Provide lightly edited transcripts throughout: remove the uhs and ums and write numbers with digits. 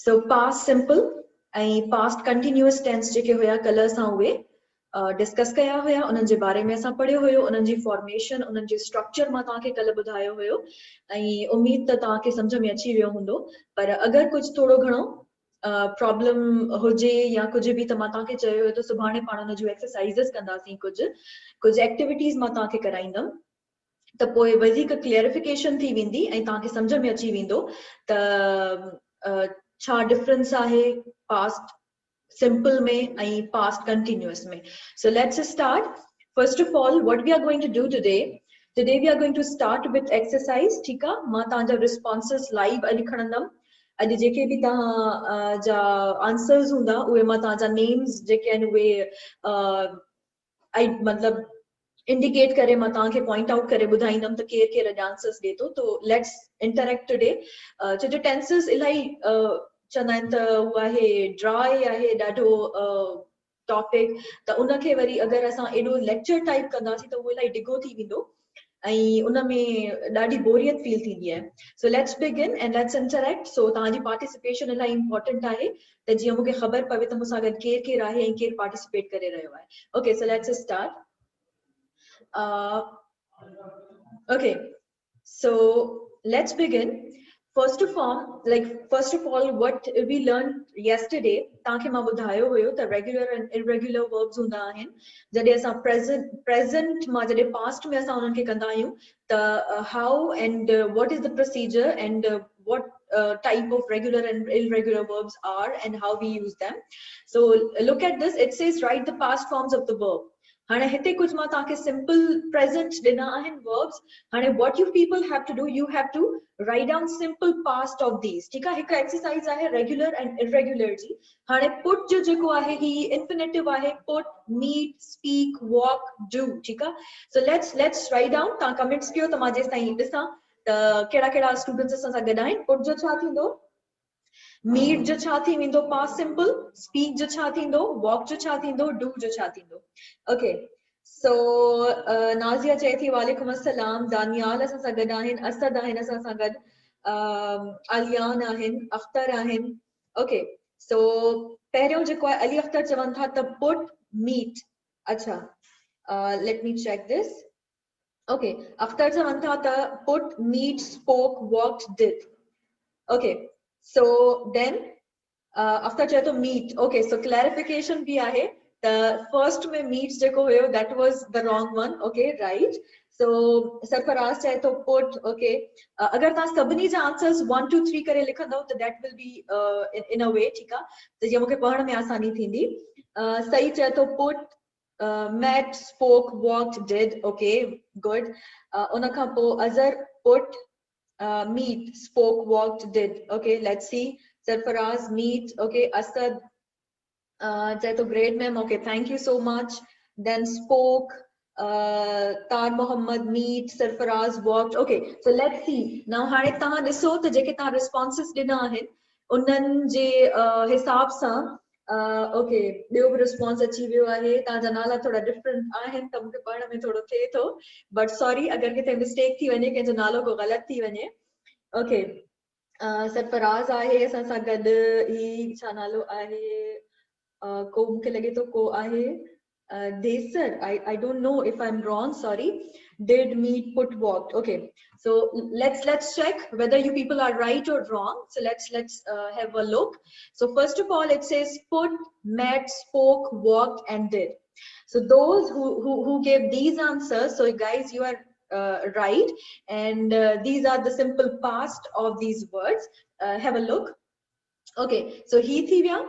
So past simple ऐं past continuous tense जेके हुया कल असां उहे डिस्कस कया हुया, उन्हनि जे बारे में असां पढ़ियो हुयो, उन्हनि जी फॉर्मेशन, उन्हनि जे स्ट्रक्चर मां तव्हांखे कल ॿुधायो हुयो ऐं उम्मीद त तव्हांखे सम्झ में अची वियो हूंदो। पर अगरि कुझु थोरो घणो प्रॉब्लम हुजे या कुझु बि त मां तव्हांखे चयो हुयो त सुभाणे पाण उन जूं एक्सरसाइज़िस कंदासीं, कुझु एक्टिविटीज़ मां तव्हांखे कराईंदमि त पोइ वधीक क्लियरिफिकेशन थी वेंदी ऐं तव्हांखे सम्झ में अची वेंदो त छा डिफरेंस आहे पास्ट simple में and past continuous में. So let's start. First of all, what we are going to do today we are going to start with exercise. ठीक है, मां तव्हांजा responses live अॼु खणंदमि। अॼु जेके बि तव्हां जा आंसर्स हूंदा उहे मां तव्हांजा नेम्स जेके आहिनि उहे मतलब इंडिकेट करे मां तव्हांखे पॉइंट आउट करे ॿुधाईंदमि त केरु केरु अॼु आंसर्स ॾे थो। तो लेट्स इंटरेक्ट टुडे। छो जो टेंसेस इलाही चवंदा आहिनि त उहो आहे ड्राई आहे ॾाढो टॉपिक, त उनखे वरी अगरि असां एॾो लेक्चर टाइप कंदासीं त उहो इलाही डिघो थी वेंदो ऐं उन में ॾाढी बोरियत फील थींदी आहे। So let's begin and let's interact. So तव्हांजी पार्टिसिपेशन इलाही इंपॉर्टेंट आहे त जीअं मूंखे ख़बर पवे त मूंसां गॾु केरु केरु आहे ऐं केरु पार्टिसिपेट करे रहियो आहे। Okay, so let's start. Okay, so let's begin. First of all, what we learned yesterday, तांखे मां ॿुधायो हुयो त regular and irregular verbs हूंदा आहिनि। जॾहिं असां present मां जॾहिं past में असां उन्हनि खे कंदा आहियूं त how and what is the procedure and what type of regular and irregular verbs are and how we use them. So look at this. It says write the past forms of the verb. हाणे हिते कुझु मां तव्हांखे simple present ॾिना आहिनि verbs. हाणे what you people have to do, you have to write down simple past of these। ठीक आहे, हिकु एक्सरसाइज आहे रेगुलर एंड इरेगुलर जी। हाणे पुट जो जेको आहे ही इंफिनिटिव आहे, put, meet, speak, walk, do. ठीक आहे, सो लेट्स राइट डाउन। तव्हां कमेंट्स कयो त मां जेसि ताईं ॾिसां त कहिड़ा कहिड़ा स्टूडेंट्स असां सां गॾु आहिनि। पुट जो छा थींदो? मीट जो छा थी वेंदो? Past simple. स्पीक जो छा थींदो? वॉक जो छा थींदो? डू जो छा थींदो? ओके, सो नाज़िया चए थी वालेकुम अस्सलाम। दानियाल असां सां गॾु आहिनि, असद आहिनि असां सां गॾु, आलियान आहिनि, अख्तर आहिनि। ओके, सो पहिरियों जेको आहे अली अख्तर चवनि था त पुट मीट। अच्छा, let me check this. Okay, अख्तर चवनि था त put meet, spoke, walked, did. Okay, so then after chahe to meat. Okay, so clarification bhi aahe, the first mein meats jeko hoyo that was the wrong one. Okay, right? So sarfaraz chahe to put. Okay, agar ta sabni ja answers 1 2 3 kare likhanda ho to that will be in a way theek a, to je muke padhne mein aasani thindi। sahi chahe to put, met, spoke, walked, did। Okay, good। una kha po azar put, meet, spoke, walked, did। Okay, let's see। Sarfaraz, meet। Okay, Asad, Jaito, great ma'am। Okay, thank you so much। Then spoke, Tar Mohammed, meet, Sarfaraz, walked। Okay, so let's see now। हाणे तव्हां ॾिसो त जेके तव्हां responses ॾिना आहिनि उन्हनि जे हिसाब सां ओके ॿियो बि रिस्पॉन्स अची वियो आहे। तव्हांजा नाला थोड़ा डिफरेंट आहिनि त मूंखे पढ़ण में थोड़ो थिए थो, बट सॉरी अगरि किथे मिस्टेक थी वञे, कंहिंजो नालो को ग़लति थी वञे। ओके, सरफराज आहे असां सां गॾु। ही छा नालो आहे? को मूंखे लॻे थो को आहे Desar. I don't know if I'm wrong, sorry। Did, meet, put, walked। Okay, so let's check whether you people are right or wrong। So let's have a look। So first of all, it says put, met, spoke, walked, and did। So those who gave these answers, so guys, you are right, and these are the simple past of these words। have a look। Okay, so he thi vya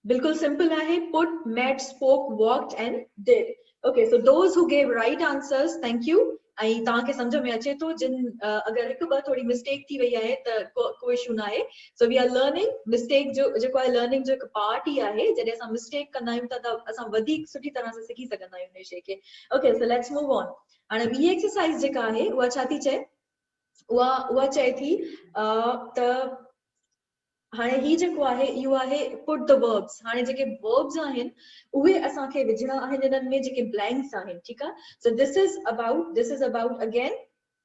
bilkul simple hai, put, met, spoke, walked, and did। Okay, so those who gave right answers, thank you। ऐं तव्हांखे सम्झ में अचे थो जिन अगरि हिकु ॿ थोड़ी मिस्टेक थी वई आहे त को इशू न आहे। So we are learning. Mistake जो जेको आहे लर्निंग जो हिकु पार्ट ई आहे। जॾहिं असां मिस्टेक कंदा आहियूं त असां वधीक सुठी तरह सां सिखी सघंदा आहियूं उन शइ खे। Okay, so let's move on. हाणे ॿी एक्सरसाइज जेका आहे उहा छा थी चए? उहा चए थी त हाणे ही जेको आहे इहो आहे पुट द वर्ब्स। हाणे जेके वर्ब्स आहिनि उहे असांखे विझणा आहिनि इन्हनि में जेके ब्लैंक्स आहिनि। ठीकु आहे, so this is about again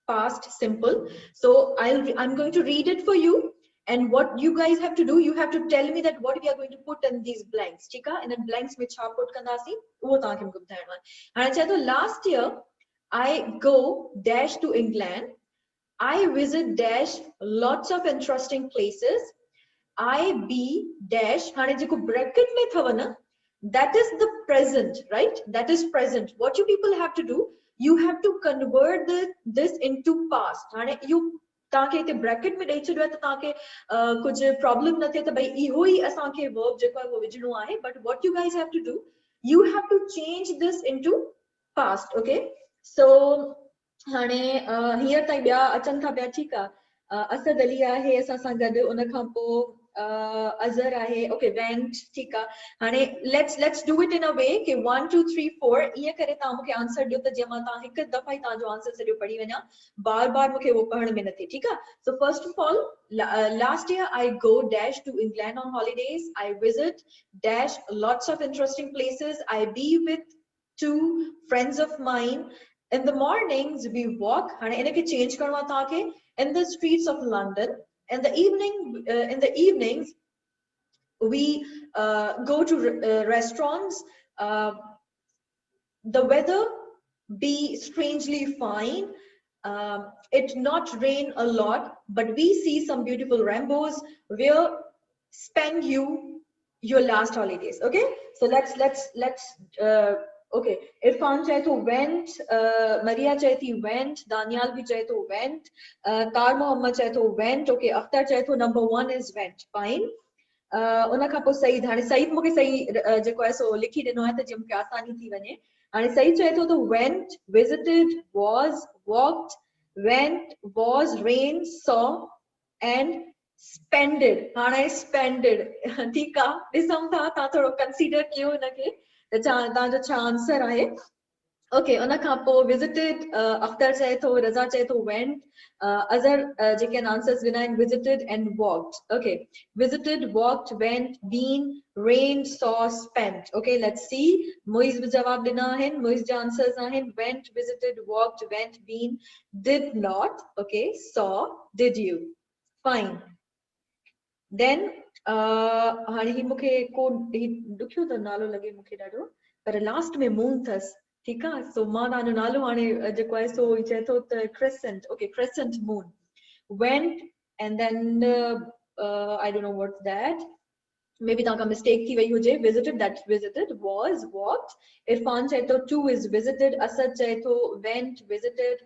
past simple। So I'm going to read it for you and what you guys have to do, you have to tell me that what we are going to put in these blanks. ठीक है? In blanks में छा put कंदासी वो ताकि मुझे बताना है. And अच्छा तो last year I go dash to England. I visit dash lots of interesting places. I be dash हाने जेको bracket में था वना, that is the present, right? That is present. What you people have to do, you have to convert this into past. हाने you ताकि इते bracket में ॾेई छॾियो आहे त ताकि कुछ problem न थिए त भई इहो ई असांखे verb जेको आहे वो विझणो आहे. But what you guys have to do, you have to change this into past. Okay, so हाणे हींअर ताईं ॿिया अचनि था पिया. ठीकु आहे. असद अली आहे असां सां गॾु. उन खां पोइ अज़र आहे. Okay, went. ठीकु आहे. हाणे लेट्स डू इट इन अ वे कि 1 2 3 4 ईअं करे तव्हां मूंखे आंसर ॾियो त जीअं मां तव्हां हिकु दफ़ा ई तव्हांजो आंसर सॼो पढ़ी वञा, बार बार मूंखे उहो पढ़ण में न थिए. ठीकु आहे. So first of all, last year I go dash to England on holidays. I visit dash lots of interesting places. I be with 2 friends of mine. In the mornings we walk. हाणे इनखे change करणो आहे तव्हांखे. In the streets of London. In the evenings we go to restaurants. The weather be strangely fine. It not rain a lot, but we see some beautiful rainbows. Where spend you your last holidays? Okay, so let's okay, Irfan chahe to went, Maria chahe thi went, Daniel bhi chahe to went, Tar Mohammed chahe to went. Okay, Akhtar chahe to number 1 is went. Fine. उन खां पोइ सईद. हाणे सईद मूंखे सही जेको आहे सो लिखी ॾिनो आहे त जीअं मूंखे आसानी थी वञे. हाणे सईद चए थो त went, visited, was, walked, went, was, rain, saw and spended. हाणे spended. ठीकु आहे. ॾिसूं था तव्हां थोरो कंसीडर कयो हिनखे त तव्हांजो छा आंसर आहे. ओके, उन खां पोइ visited, अख्तर चए थो, रज़ा चए थो went, अज़र जेके आंसर्स ॾिना आहिनि visited and walked. Okay, visited, walked, went, been, rain, saw, spent. Okay, let's see. Moiz बि जवाब ॾिना आहिनि. मोइज़ जा आंसर्स आहिनि went, visited, walked, went, been, did not. Okay, saw, did you. Fine. Then हाणे ही मूंखे को ॾुखियो त नालो लॻे मूंखे ॾाढो, पर लास्ट में मून अथसि. ठीकु आहे. सो मां तव्हांजो नालो हाणे जेको आहे सो चए थो त crescent. Okay, crescent moon. Went and then I don't know what's that. Maybe तव्हां खां मिस्टेक थी वई हुजे. visited, that's visited. was, walked. Irfan चए थो 2 is visited. असद चए थो went, visited.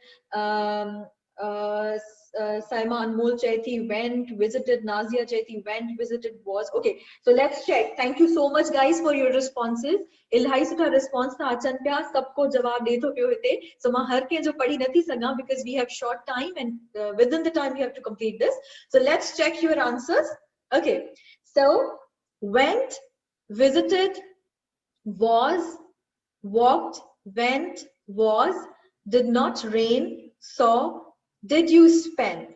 Saima Anmol chahe thi went, visited. Nazia chahe thi went, visited, was. Okay, so let's check. Thank you so much guys for your responses. इलाही सुठा response था अचनि पिया. सबको जवाब ॾे थो पियो हिते. सो मां हर कंहिंजो पढ़ी नथी सघां because we have short time and within the time we have to complete this. So let's check your answers. Okay, so went, visited, was, walked, went, was, did not rain, saw, did you spend.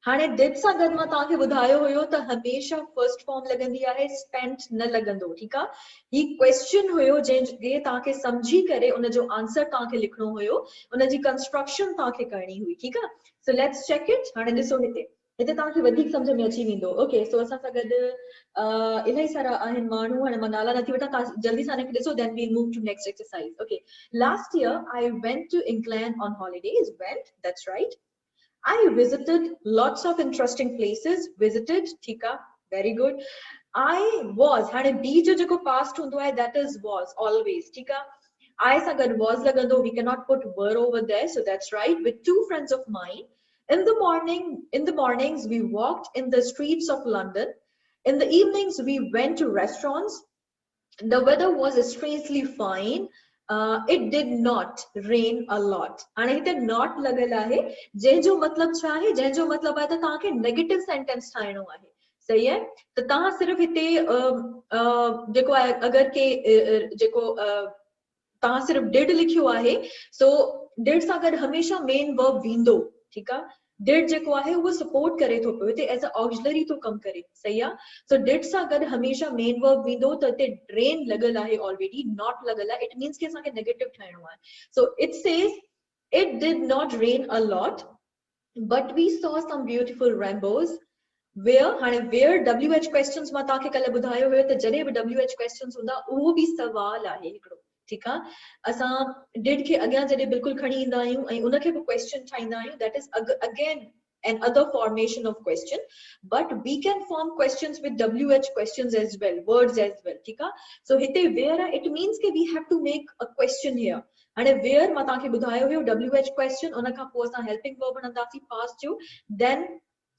हाणे did सां गॾु मां तव्हांखे ॿुधायो हुयो त हमेशा first form लॻंदी आहे, spent न लॻंदो. ठीकु आहे. ही क्वेश्चन हुयो जंहिंखे तव्हांखे सम्झी करे उनजो आंसर तव्हांखे लिखणो हुयो, उनजी कंस्ट्रक्शन तव्हांखे करणी हुई. ठीकु आहे. So let's check it. हाणे ॾिसो हिते तव्हांखे वधीक सम्झ में अची वेंदो. ओके, सो असां सां गॾु इलाही सारा आहिनि माण्हू. हाणे मां नाला नथी वठां, तव्हां जल्दी सां हिनखे ॾिसो. then we'll move to next exercise. Okay, last year I went to England on holidays. Went, that's right. I visited lots of interesting places. Visited, Tika, very good. I was, हाणे be जो जेको past हूंदो आहे that is was always. Tika, I सां गॾु was लॻंदो. We cannot put were over there, so that's right. With 2 friends of mine, in the mornings we walked in the streets of London. In the evenings we went to restaurants. The weather was strangely fine. It did not rain a lot. हाणे हिते not लॻल आहे, जंहिंजो मतिलबु छा आहे, जंहिंजो मतिलबु आहे त तव्हांखे नेगेटिव सेंटेंस ठाहिणो आहे. सही आहे. त तव्हां सिर्फ़ु हिते जेको आहे अगरि के जेको तव्हां सिर्फ़ु did लिखियो आहे, सो did सां गॾु हमेशा मेन वर्ब वेंदो. ठीकु आहे. did जेको आहे उहो सपोर्ट करे थो पियो हिते एज अ ऑक्सिलरी थो कमु करे. सही आहे. सो did सां गॾु हमेशा मेन वर्ब वेंदो. त हिते rain लॻल आहे ऑलरेडी, not लॻल आहे. इट मीन्स कि असांखे नेगेटिव ठाहिणो आहे. So it says it did not rain a lot, but we saw some beautiful rainbows. where हाणे where WH questions मां तव्हांखे कल्ह ॿुधायो हुयो त जॾहिं बि WH questions हूंदा उहो बि सवाल आहे हिकिड़ो, ठीकु आहे। असां did खे अॻियां जॾहिं बिल्कुलु खणी ईंदा आहियूं ऐं उनखे बि question ठाहींदा आहियूं, that is again an other formation of question, but we can form questions with WH questions as well, words as well, ठीकु आहे। So हिते where it means that we have to make a question here। हाणे where मां तव्हांखे ॿुधायो हुयो WH question, उन खां पोइ असां helping verb हणंदासीं past जो, then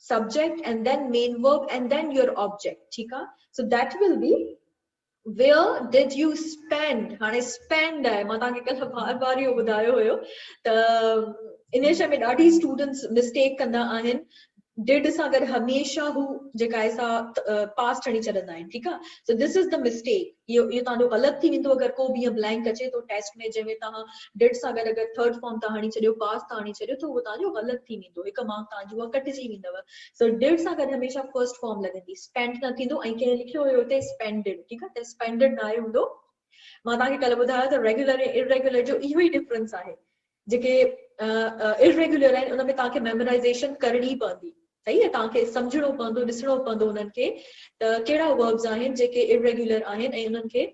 subject and then main verb and then your object, ठीक है। So that will be where did you spend। हाणे spend है मां तव्हांखे कल्ह बार-बार इहो ॿुधायो हुयो त इनेशा में ॾाढी स्टूडेंट्स मिस्टेक कंदा आहिनि, did सां गॾु हमेशा हू जेका आहे सा past हणी छॾंदा आहिनि, ठीकु आहे। So this is the mistake। इहो तव्हांजो ग़लति थी वेंदो अगरि को बि इहो blank अचे थो टेस्ट में जंहिंमें तव्हां did सां गॾु अगरि थर्ड फॉर्म था हणी छॾियो, past था हणी छॾियो त उहो तव्हांजो ग़लति थी वेंदो, हिकु मार्क तव्हांजो उहा कटिजी वेंदव। So did सां गॾु हमेशा फर्स्ट फॉर्म लॻंदी, spent न थींदो। ऐं कंहिं लिखियो हुयो हुते spended, ठीकु आहे, त spended न आहे हूंदो। मां तव्हांखे कल्ह ॿुधायो त रेगुलर ऐं इरेगुलर जो इहो ई डिफरेंस आहे। जेके इरेगुलर आहिनि उनमें तव्हांखे मेमोराइज़ेशन करणी पवंदी, सही आहे, तव्हांखे सम्झणो पवंदो, ॾिसणो पवंदो उन्हनि खे त कहिड़ा वर्ब्स आहिनि जेके इरेगुलर आहिनि ऐं उन्हनि खे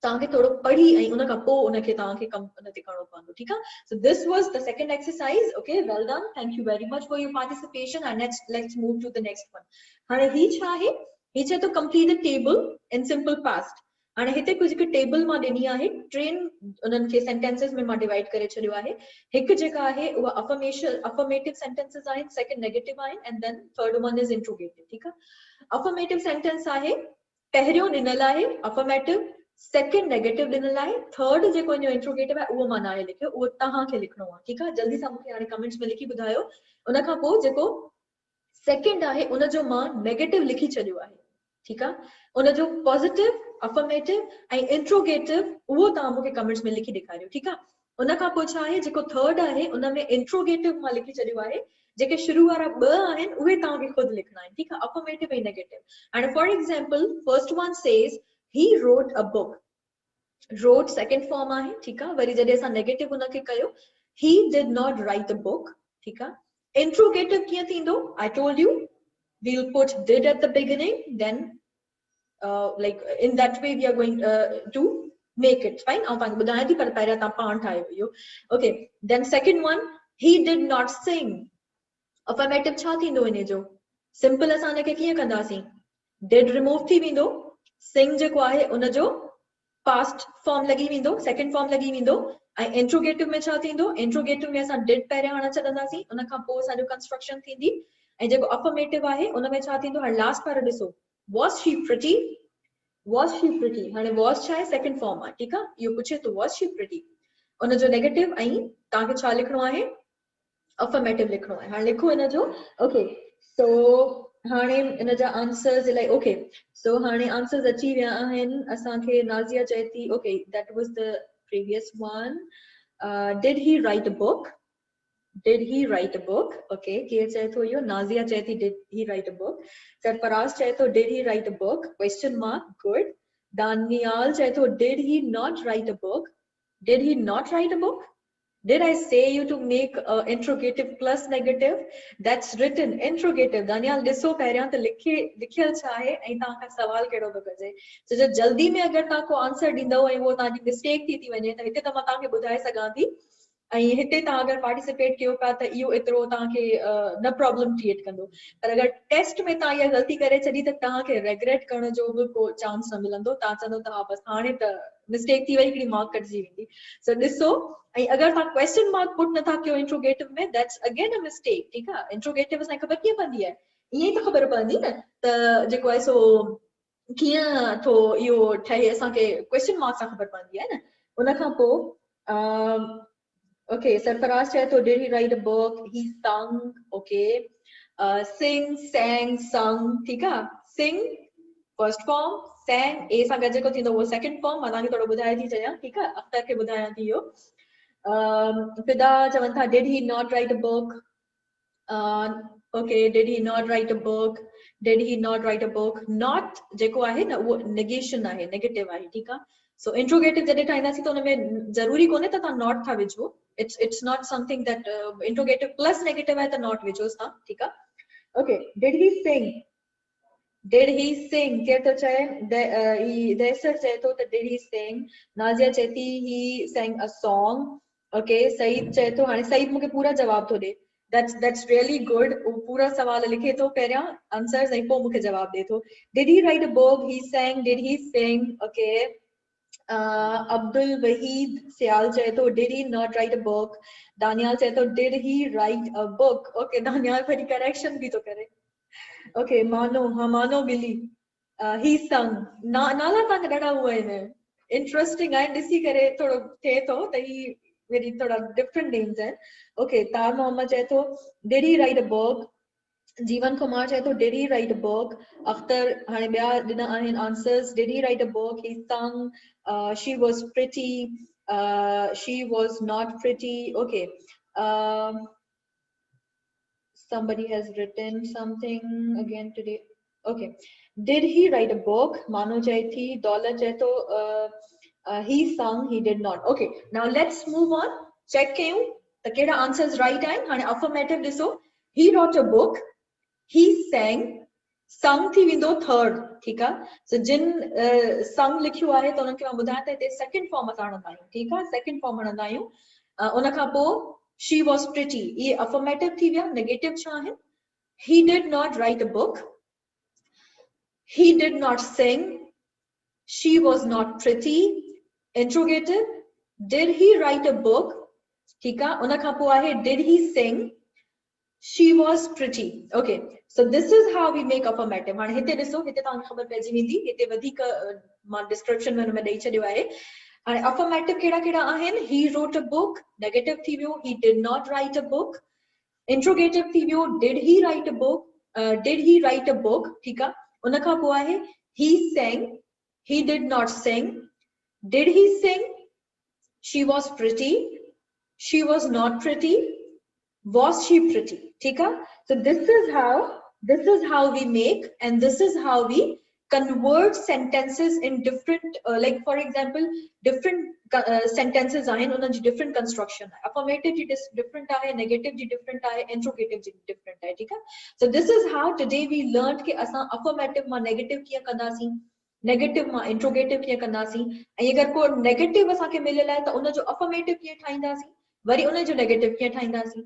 तव्हांखे थोड़ो पढ़ी ऐं उन खां पोइ उनखे तव्हांखे कम उन ते करणो पवंदो, ठीकु आहे। So this was the second exercise, okay, well done, thank you very much for your participation, and let's move to the next one। हाणे ही छा आहे, ही चए तो complete the table in simple past। हाणे हिते कुझु हिकु टेबल मां ॾिनी आहे, टिनि उन्हनि खे सेंटेंसेस में मां डिवाइड करे छॾियो आहे। हिकु जेका आहे उहा अफर्मेटिव सेंटेंसेस आहिनि, सेकंड नेगेटिव आहिनि, and then third one is interrogative, ठीकु आहे। अफर्मेटिव सेंटेंस आहे, पहिरियों ॾिनल आहे अफर्मेटिव, सेकंड नेगेटिव ॾिनल आहे, थर्ड जेको इनजो इंट्रोगेटिव आहे उहो मां न आहे लिखियो, उहो तव्हांखे लिखणो आहे, ठीकु आहे। जल्दी सां मूंखे हाणे कमेंट्स में लिखी ॿुधायो। उन खां पोइ जेको सेकंड आहे उनजो मां नेगेटिव लिखी छॾियो आहे, ठीकु आहे। उनजो पॉजिटिव, अफर्मेटिव ऐं इंट्रोगेटिव उहो तव्हां मूंखे कमेंट्स में लिखी ॾेखारियो, ठीकु आहे। उन खां पोइ छा आहे, जेको थर्ड आहे उन में इंट्रोगेटिव मां लिखी छॾियो आहे, जेके शुरू वारा ॿ आहिनि उहे तव्हांखे खुदि लिखणा आहिनि, ठीकु आहे, अफर्मेटिव ऐं नेगेटिव। हाणे for example first one says he wrote a book, wrote second form आहे, ठीकु आहे। वरी जॾहिं असां नेगेटिव उनखे कयो, he did not write a book, ठीकु आहे। इंट्रोगेटिव कीअं थींदो, I told you we'll put did at the beginning, then like in that way we are going to make it fine। ऐं तव्हांखे ॿुधायां थी पर पहिरियां तव्हां पाण ठाहियो इहो, okay। then second one he did not sing, affirmative छा थींदो इन जो, सिंपल असां हिनखे कीअं कंदासीं, did रिमूव थी वेंदो, sing जेको आहे उनजो पास्ट फॉर्म लॻी वेंदो, सेकंड फॉर्म लॻी वेंदो, ऐं इंट्रोगेटिव में छा थींदो, इंट्रोगेटिव में असां डिड पहिरियां हणी छॾंदासीं, उन खां पोइ असांजो कंस्ट्रक्शन थींदी, ऐं जेको अफर्मेटिव आहे उन में छा थींदो। हाणे लास्ट वारो ॾिसो, was she pretty, was she pretty, हाणे was छा आहे, सेकंड फॉर्म आहे, ठीकु आहे। इहो पुछे तो was she pretty, उनजो नेगेटिव ऐं तव्हांखे छा लिखणो आहे, अफर्मेटिव लिखणो आहे। हाणे लिखो इनजो, ओके। सो हाणे इन जा आंसर्स इलाही, ओके। सो हाणे आंसर्स अची विया आहिनि असांखे। नाज़िया चए थी, okay that was the previous one, did he right a book, did he write a book, okay। केर चए थो इहो, नाज़िया चए थी did he write a book, Sarfaraz चए थो did he write a book, question mark, good। Daniyal चए थो did he not write a book, did he not write a book, did I say you to make interrogative plus negative, that's written interrogative। Daniyal ॾिसो पहिरियां त लिखियल छा आहे ऐं तव्हां खां सवाल कहिड़ो थो कजे। सो जो जल्दी में अगरि तव्हां को आंसर ॾींदव ऐं उहो तव्हांजी मिस्टेक थी वञे त हिते त मां तव्हांखे ॿुधाए सघां थी, ऐं हिते तव्हां अगरि पार्टिसिपेट कयो पिया त इहो एतिरो तव्हांखे न प्रॉब्लम क्रिएट कंदो, पर अगरि टेस्ट में तव्हां इहा ग़लती करे छॾी त तव्हांखे रेग्रेट करण जो बि को चांस न मिलंदो। तव्हां चवंदो त हा बसि हाणे त मिस्टेक थी वई, हिकिड़ी मार्क कटिजी वेंदी। सो ॾिसो, ऐं अगरि तव्हां क्वेश्चन मार्क पुट नथा कयो इंट्रोगेटिव में, दैट्स अगेन अ मिस्टेक, ठीकु आहे। इंट्रोगेटिव असांखे ख़बर कीअं पवंदी आहे, ईअं ई त ख़बर पवंदी न त जेको आहे सो कीअं थो इहो ठहे, असांखे क्वेश्चन मार्क सां ख़बर पवंदी आहे न। उन खां पोइ okay, Sarfaraz said, so did he write a book, he sung, okay। Sing, sang, sung, ठीक है। Sing first form, sang ए सां गॾु जेको थींदो वो second form, मां तव्हांखे थोरो ॿुधाए थी छॾियां, ठीक है। अख्तर खे ॿुधायां थी इहो। फिदा चवनि था did he not write a book, okay, did he not write a book, did he not write a book। not जेको आहे न उहो negation आहे, negative आहे, ठीक है। so interrogative जॾहिं ठाहींदासीं त उनमें ज़रूरी कोन्हे त तव्हां not था विझो, it's not something that interrogative plus negative आहे त not विझोसि था, ठीकु आहे। Okay, did he sing? Did he sing? Kya to chahe? Desar chahe to did he sing? Nazia cheti he sang a song. Okay, Saeed chahe to hani Saeed मुझे पूरा जवाब तो दे. That's really good. वो पूरा सवाल लिखे तो पहला answers नहीं पो मुझे जवाब दे तो. Did he write a book? He sang. Did he sing? Okay. Abdul Wahid Sial Chaito, did he not write a book? Daniel Chaito, did he write a book? Okay, Daniel for the correction bhi to kare. Okay, Mano, Hamano Billy. He sung. Nala tang dada hua hai. Interesting. I disi kare thoda the to he very thoda different names hai. Okay, Tar Mohammed Chaito, did he write a book? Jeevan Kumar Chaito, did he write a book? Akhtar Hanibia did answers. Did he write a book? He sung. She was pretty. She was not pretty. Okay. Somebody has written something again today. Okay. Did he write a book? Manu Chaiti, Dola Chaito, he sung, he did not. Okay. Now let's move on. Check you. The keda answers right time. And affirmative diso. He wrote a book. He sang. Sung थी विंदो third, ठीक है? So जिन sung लिखियो आहे तो उनके मां ॿुधायां त हिते second form असां हणंदा आहियूं, ठीक आहे? Second form हणंदा आहियूं. उन खां पोइ she was pretty. ये affirmative थी विया. Negative छा आहे? He did not write a book. He did not sing. She was not pretty. Interrogative. Did he write a book? ठीक है? उन खां पोइ आहे did he sing? She was pretty. Okay, so this is how we make affirmative. हाणे हिते ॾिसो, हिते तव्हांखे ख़बर पइजी वेंदी, हिते वधीक मां description में ॾेई छॾियो आहे. हाणे affirmative कहिड़ा कहिड़ा आहिनि? He wrote a book. Negative थी वियो, he did not write a book. Interrogative थी वियो, did he write a book? Did he write a book? ठीकु आहे? उन खां पोइ आहे he sang. He did not sing. Did he sing? She was pretty. She was not pretty. Was she pretty? Tika? So this is how we make, and this is how we convert sentences in different like for example different sentences are in different construction. Affirmative is different, negative is different, interrogative is different. Tika? So this is how today we learned कि असां affirmative मां negative कीअं कंदासीं, negative मां interrogative कीअं कंदासीं, ऐं अगर को negative असांखे मिलियल आहे त उन जो affirmative कीअं ठाहींदासीं, वरी उन जो negative कीअं ठाहींदासीं.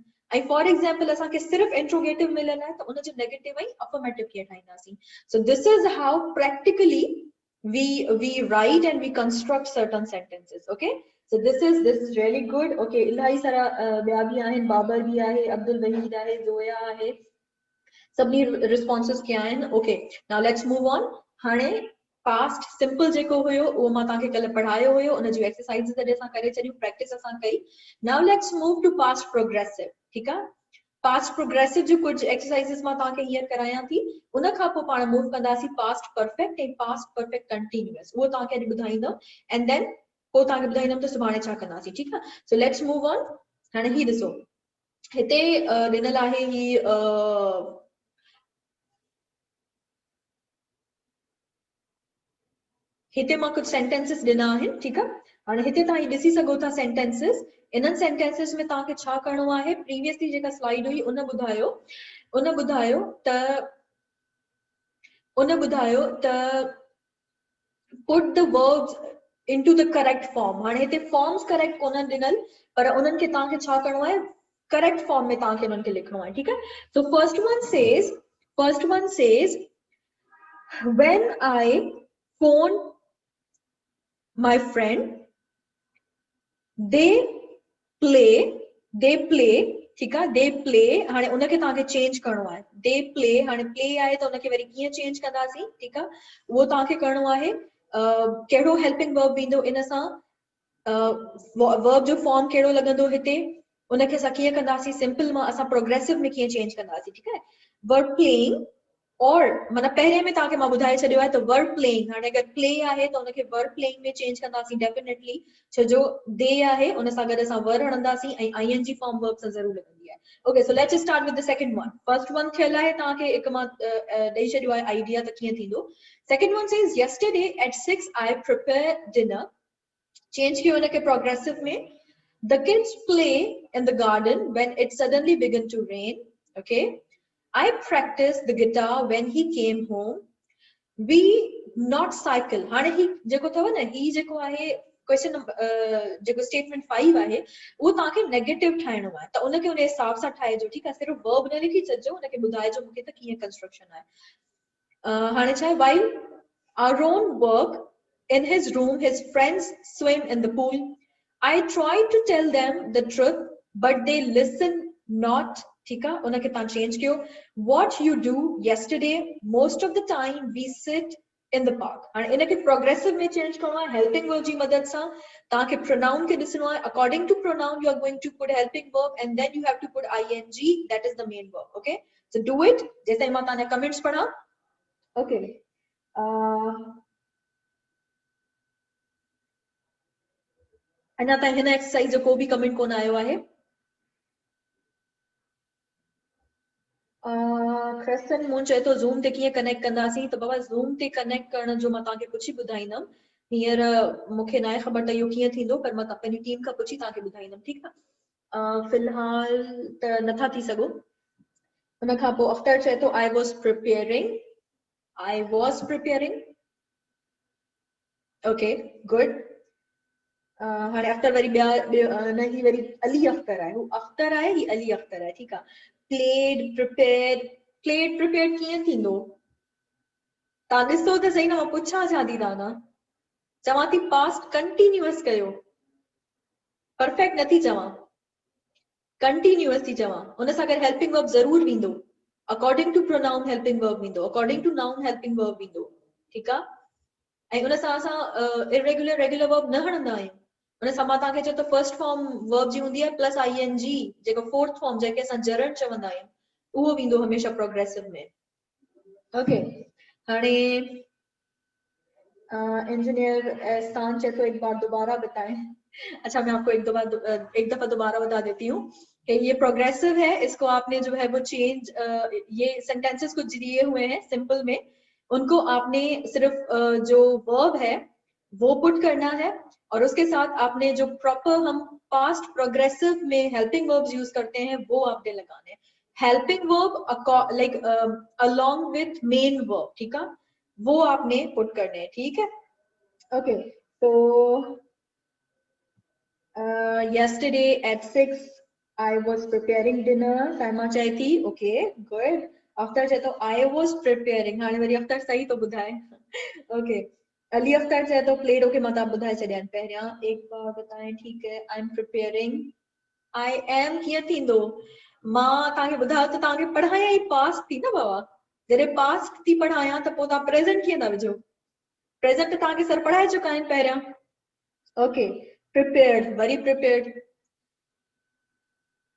For example, असांखे सिर्फ interrogative मिलियल आहे त उन जो negative ऐं affirmative कीअं ठाहींदासीं. So this is how practically we write and we construct certain sentences. Okay, so this is really good. Okay, इलाही सारा ॿिया बि आहिनि, बाबर बि आहे, अब्दुल वहीद आहे, ज़ोया आहे, सभिनी responses क्या आहिनि. Okay, now let's move on. हाणे past simple जेको हुयो उहो मां तव्हांखे कल्ह पढ़ायो हुयो, उन जूं एक्सरसाइज़ तॾहिं असां करे छॾियूं, प्रैक्टिस असां कई. Now let's move to past progressive. ठीक आहे? Past progressive जो कुछ exercises मां तव्हांखे हींअर करायां थी, उन खां पोइ पाण मूव कंदासीं past perfect ऐं past perfect continuous. उहो तव्हांखे अॼु ॿुधाईंदमि, and then पोइ तव्हांखे ॿुधाईंदमि त सुभाणे छा कंदासीं. ठीकु आहे? So let's move on. हाणे ही ॾिसो, हिते ॾिनल आहे ही हिते मां कुछ sentences ॾिना आहिनि. ठीकु आहे? हाणे हिते तव्हां ही ॾिसी सघो था sentences. इन्हनि sentences में तव्हांखे छा करणो आहे? प्रीवियसली जेका स्लाइड हुई उन ॿुधायो त put the verbs into the correct form. हाणे हिते forms correct कोन ॾिनल, पर उन्हनि खे तव्हांखे छा करणो आहे? correct form में तव्हांखे उन्हनि खे लिखणो आहे. ठीकु आहे? So first one says when I phone my friend, they play, ठीक है? They play. हाणे उनके तव्हांखे चेंज करणो आहे. They play. हाणे play आहे त उनके वरी कीअं चेंज कंदासीं? ठीक आहे? उहो तव्हांखे करणो आहे. कहिड़ो हेल्पिंग वर्ब ईंदो इन सां? वर्ब जो फॉर्म कहिड़ो लॻंदो हिते? उनखे असां कीअं कंदासीं? सिंपल मां असां प्रोग्रेसिव में कीअं चेंज कंदासीं? ठीक आहे? वर्ब प्लेइंग और मतलब पहले में ताके मां बुधाए छडियो है तो वर्ब प्लेइंग. हाणे अगर प्ले आहे तो उनके वर्ब प्लेइंग में चेंज कंदासीं डेफिनेटली, छो जो दे आहे उन सां गड असां वर हणंदासीं ऐं आईएनजी फॉर्म वर्ब सां जरूर लगंदी है. Okay, so let's start with the second one. First one थियल आहे ताके एक मां ॾेई छडियो है आइडिया त कीअं थींदो. Second one says yesterday at 6 I prepared dinner. Change कियो उनके प्रोग्रेसिव में. The kids play in the garden when it suddenly began to rain. Okay, I practiced the guitar when he came home. We not cycle. हाणे ही जेको थव न ही जेको आहे question जेको स्टेटमेंट 5 आहे वो ताके नेगेटिव ठाइणो आहे त उनके उन हिसाब सां ठाइजो ठीक आहे सिर्फ वर्ब न लिखी छजो उनके बुधाइजो मूंखे त कीअं कंस्ट्रक्शन आहे हाणे छा आहे while Aaron work in his room his friends swim in the pool. I tried to tell them the truth but they listen not. ठीक है उनके तां चेंज कयो what you do yesterday most of the time we sit in the park हाणे इनके progressive में change करणो आहे हेल्पिंग वर्ब जी मदद सां ताके प्रोनाउन के ॾिसणो आहे according to pronoun you are going to put helping verb and then you have to put ing that is the main verb okay so do it जैसे मां ताने कमेंट्स पढ़ा okay अञा ताईं हिन एक्सरसाइज जो को बि कमेंट कोन आयो आहे क्रिस्टन मूं चए थो ज़ूम ते कीअं कनेक्ट कंदासीं त बाबा ज़ूम ते कनेक्ट करण जो मां तव्हांखे पुछी ॿुधाईंदमि हींअर मूंखे न आहे ख़बर त इहो कीअं थींदो पर मां पंहिंजी टीम खां पुछी तव्हांखे ॿुधाईंदमि ठीकु आहे फ़िलहाल त नथा थी सघो उन खां पोइ अख़्तर चए थो I was preparing okay good हाणे अख़्तर वरी ॿिया न ही वरी अली अख़्तर आहे हू अख़्तर आहे ही अली अख़्तर आहे ठीकु आहे played prepared कीअं थींदो तव्हां ॾिसो त सही न मां पुछां छा थी तव्हां चवां थी पास्ट कंटिन्यूअस कयो परफेक्ट नथी चवां कंटिन्यूअस थी चवां उन सां गॾु हेल्पिंग वर्ब ज़रूर वेंदो according to pronoun helping verb वेंदो according to noun helping verb वेंदो ठीकु आहे ऐं उन सां असां इरेगुलर रेगुलर वर्ब न हणंदा आहियूं उन सां मां तव्हांखे चयो त फर्स्ट फॉर्म वर्ब जी हूंदी आहे प्लस ing जेको फोर्थ फॉर्म जंहिंखे असां जरण चवंदा आहियूं उहो वेंदो हमेशा प्रोग्रेसिव में ओके हाणे इंजीनियर एहसान चए तो एक बार दोबारा बताएं अच्छा मैं आपको एक दफा दोबारा बता देती हूँ कि ये प्रोग्रेसिव है इसको आपने जो है वो चेंज ये सेंटेंसेस कुछ दिए हुए हैं सिंपल में उनको आपने सिर्फ जो वर्ब है वो पुट करना है और उसके साथ आपने जो प्रॉपर हम पास्ट प्रोग्रेसिव में हेल्पिंग वर्ब्स यूज करते हैं वो आपने लगाने हैं helping verb like along with main verb ठीक है वो आपने पुट करने हैं ठीक है ओके तो yesterday at 6 I was preparing dinner Saima चई थी ओके गुड अख्तर चए तो I was preparing हाणे वरी अख्तर सही तो ॿुधाए ओके अली अख्तर चए तो प्लेड ओके मां तव्हां ॿुधाए छॾियां पहिरियां एक बार बताएं ठीक है I am preparing I am कीअं थींदो मां तव्हांखे ॿुधायो त तव्हांखे पढ़ाया ई पास थी न बाबा जॾहिं पास थी पढ़ायां त पोइ तव्हां प्रेज़ेंट कीअं था विझो प्रेज़ेंट त तव्हांखे सर पढ़ाए चुका आहिनि पहिरियां ओके prepared very prepared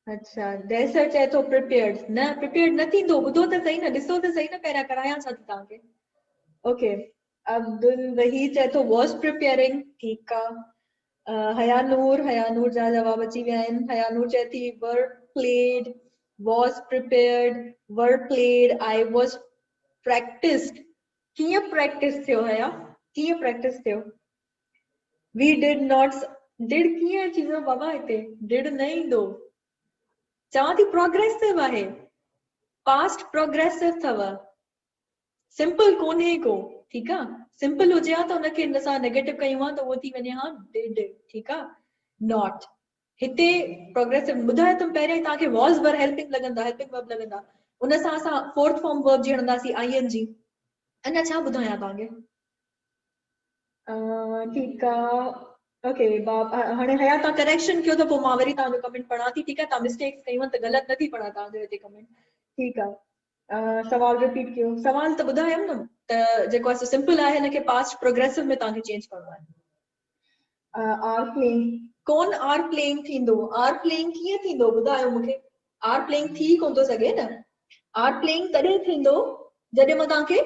अच्छा desert चए तो prepared न prepared न थींदो ॿुधो त सही न ॾिसो त सही न पहिरियां करायां छा थी तव्हांखे ओके अब्दुल वहीद चए तो was preparing ठीकु आहे हयानूर जा जवाब अची विया आहिनि हयानूर चए थी were played was prepared were played I was practiced कीअं practice थियो हया कीअं practice थियो we did not did कीअं अची वियो बाबा हिते did न ईंदो चवां थी प्रोग्रेसिव आहे पास्ट प्रोग्रेसिव अथव सिंपल कोन्हे को ठीकु आहे सिंपल हुजे हा त हुनखे हिन सां नेगेटिव कयूं हा त उहो थी वञे हा did ठीकु आहे नॉट हिते प्रोग्रेसिव ॿुधायो त पहिरियों तव्हांखे was वर हेल्पिंग लॻंदा हेल्पिंग वर्ब लॻंदा उन सां असां फोर्थ फॉर्म वर्ब जी हणंदासीं ing अञा छा ॿुधायां तव्हांखे ठीकु आहे ओके हाणे हया तव्हां करेक्शन कयो त पोइ मां वरी तव्हांजो कमेंट पढ़ां थी ठीकु आहे तव्हां मिस्टेक्स कयूं त ग़लति नथी पढ़ां तव्हांजो हिते कमेंट ठीकु आहे सवाल रिपीट कयो सवाल त ॿुधायमि न त जेको आहे सिंपल आहे हिनखे पास्ट प्रोग्रेसिव में तव्हांखे चेंज करणो आहे आर प्लेइंग कोन आर प्लेइंग थींदो आर प्लेइंग कीअं थींदो ॿुधायो मूंखे आर प्लेइंग थी कोन थो सघे न आर प्लेइंग तॾहिं थींदो जॾहिं मां तव्हांखे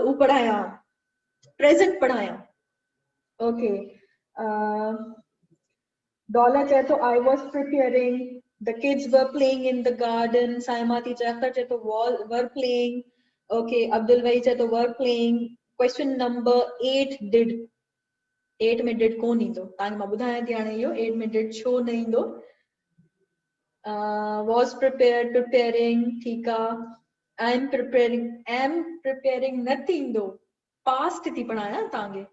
हू पढ़ायां प्रेज़ेंट पढ़ायां ओके डॉलर चए तो I was preparing the kids were playing in the garden साइमाती चैफ्टर चए तो were playing okay अब्दुल वही चए तो were playing question number 8 did 8 में did कोन ईंदो तव्हांखे मां ॿुधायां थी हाणे इहो 8 में did छो न ईंदो was prepared, preparing, ठीक है, am preparing nothing though, past थी पढ़ाया तांगे,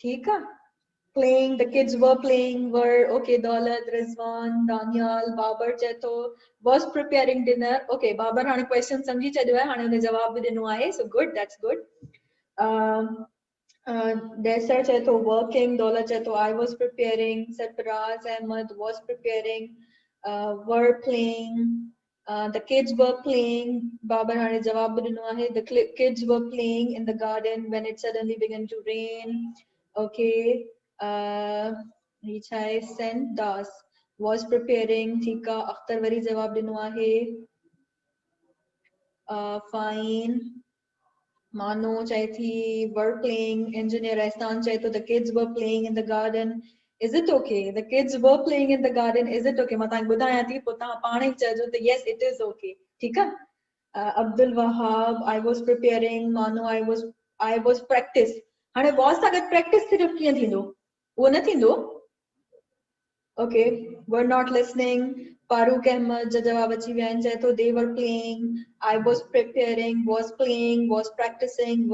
ठीक है, playing, the kids were playing, were, okay, Daulat, Rizwan, Daniel, Babar Cheto was preparing dinner, okay, Babar हाने question समझी चलो है, हाने उन्हें जवाब भी देनो आए, so good, that's good. Desar Cheto working, Daulat Cheto I was preparing, Sarfaraz Ahmed was preparing, were playing, the kids were playing, Babar हाने जवाब भी देनो आए, the kids were playing in the garden when it suddenly began to rain, okay. Richai sent Das was preparing, Thika Akhtar Wari jawab dinu ahe, fine. Mano Chaithi were playing, engineer Aistan Chaito, the kids were playing in the garden. Is it okay? The kids were playing in the garden. Is it okay? Matang budaya thi pota paani chajo. Yes, it is okay. Thika. Abdul Wahab, I was preparing. Mano, I was practice. Hane was agar practice sirf kiyan thindo. वो न थींदो, okay, were not listening, Farooq Ahmed जवाब अची विया आहिनि, चए थो they were playing, I was preparing, was playing, was practicing,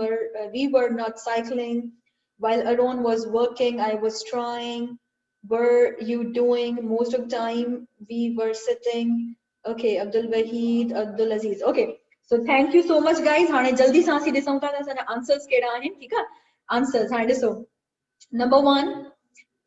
we were not cycling, while Aaron was working, I was trying, were you doing, most of the time we were sitting, okay, Abdul Wahid, Abdul Aziz, okay, so thank you so much guys. हाणे जल्दी सां सी ॾिसूं था त असांजा answers कहिड़ा आहिनि, ठीकु आहे, आंसर्स हाणे ॾिसो, number 1,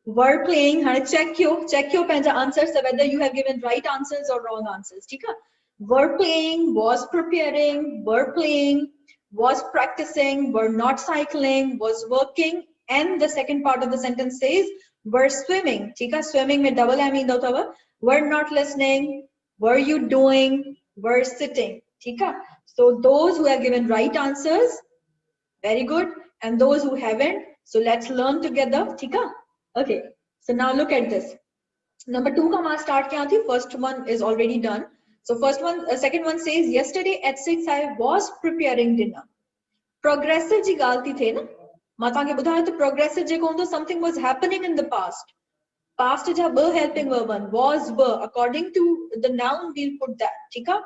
were playing, check your penja answers whether you have given right answers or wrong answers, ठीक है, were playing, was preparing, were playing, was practicing, were not cycling, was working, and the second part of the sentence says were swimming, ठीक है, swimming में double M ईंदो अथव, were not listening, were you doing, were sitting, ठीक है, so those who have given right answers, very good, and those who haven't, so let's learn together, ठीक है. Okay, so now look at this. Number 2 का marks start किया थी, first one is already done. So second one says yesterday at 6 I was preparing dinner. Progressive जी ॻाल्हि थी थिए न, मां तव्हांखे ॿुधायो त progressive जेको हूंदो something was happening in the past. Past जा ॿ helping verb आहिनि, was, were, according to the noun we'll put that, ठीक आहे.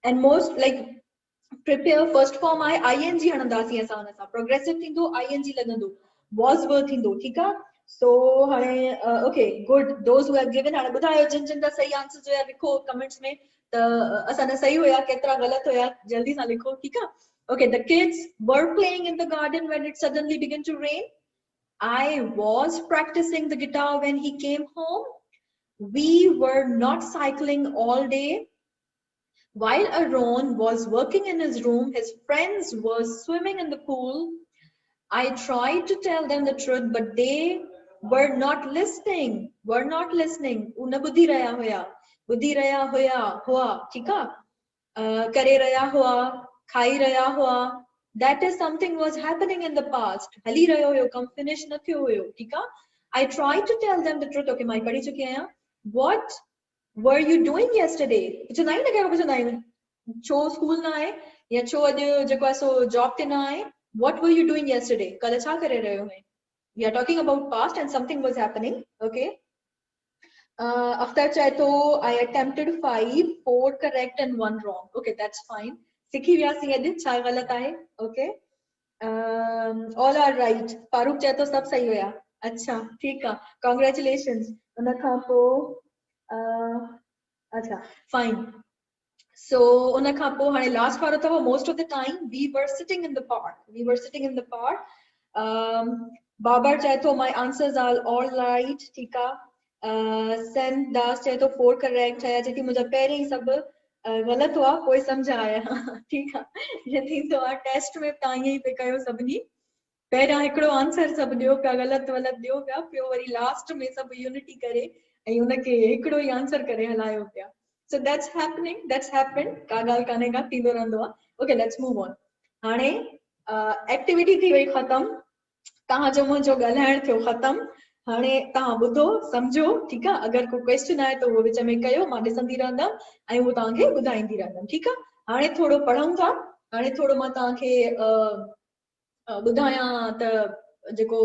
And most like prepare first form आए ing हणंदासीं असां हुन सां, progressive थींदो ing लॻंदो, was, were थींदो, ठीकु आहे. So हाणे okay, good, those who have given, हाणे ॿुधायो जिन जिन जा सही आंसर्स हुया लिखो कमेंट्स में, त असांजा सही हुया केतिरा ग़लति हुया जल्दी सां लिखो, ठीकु आहे. Okay, the kids were playing in the garden when it suddenly began to rain. I was practicing the guitar when he came home. We were not cycling all day. While Aaron was working in his room, his friends were swimming in the pool. I tried to tell them the truth, but they were not listening. Were not listening. Una बुद्धि रहा होया, हुआ, ठीक है? करे रहा हुआ, खाई रहा हुआ. That is something was happening in the past. हली रहो हो, कम finish न थियो हो, ठीक है? I tried to tell them the truth. Okay, मैं पढ़ी चुकी हूँ. What were you doing yesterday? कुछ नहीं लगा, कुछ नहीं. छो स्कूल ना आए या छो अॼु जेको आहे सो जॉब ते ना आए. What were you doing yesterday? कल छा करे रहे हो? We are talking about past and something was happening. Okay. After Chaito, I attempted 5, 4 correct and 1 wrong. Okay, that's fine. Sikhi vyasi edit chha galat aaye. Okay. All are right. Farooq Chaito sab sahi hoya. Acha, theek hai. Congratulations. Una kha po acha, fine. So una kha po hane last part athava, most of the time we were sitting in the park. We were sitting in the park. Babar Chaito, my answers are all right. ठीक है. Send Das Chaito 4 correct है. जेकी मुझे पहिरीं ही सब गलत हुआ, कोई समझ आया. ठीक है. ये थींदो आहे टेस्ट में तव्हां ईअं ई पे कयो सभिनी. पहिरियां हिकिड़ो आंसर सभु ॾियो पिया, ग़लति वलति ॾियो पिया, पियो वरी लास्ट में सभु यूनिटी करे ऐं हुनखे हिकिड़ो ई आंसर करे हलायो पिया. So that's happening, that's happened. का ॻाल्हि कान्हे का, थींदो रहंदो आहे. Okay, let's move on. हाणे एक्टिविटी थी वई ख़तम, तव्हांजो मुंहिंजो ॻाल्हाइण थियो ख़तम. हाणे तव्हां ॿुधो सम्झो, ठीकु आहे. अगरि को क्वेश्चन आहे त उहो विच में कयो, मां ॾिसंदी रहंदमि ऐं उहो तव्हांखे ॿुधाईंदी रहंदमि, ठीकु आहे. हाणे थोरो पढ़ूं था. हाणे थोरो मां तव्हांखे ॿुधायां त जेको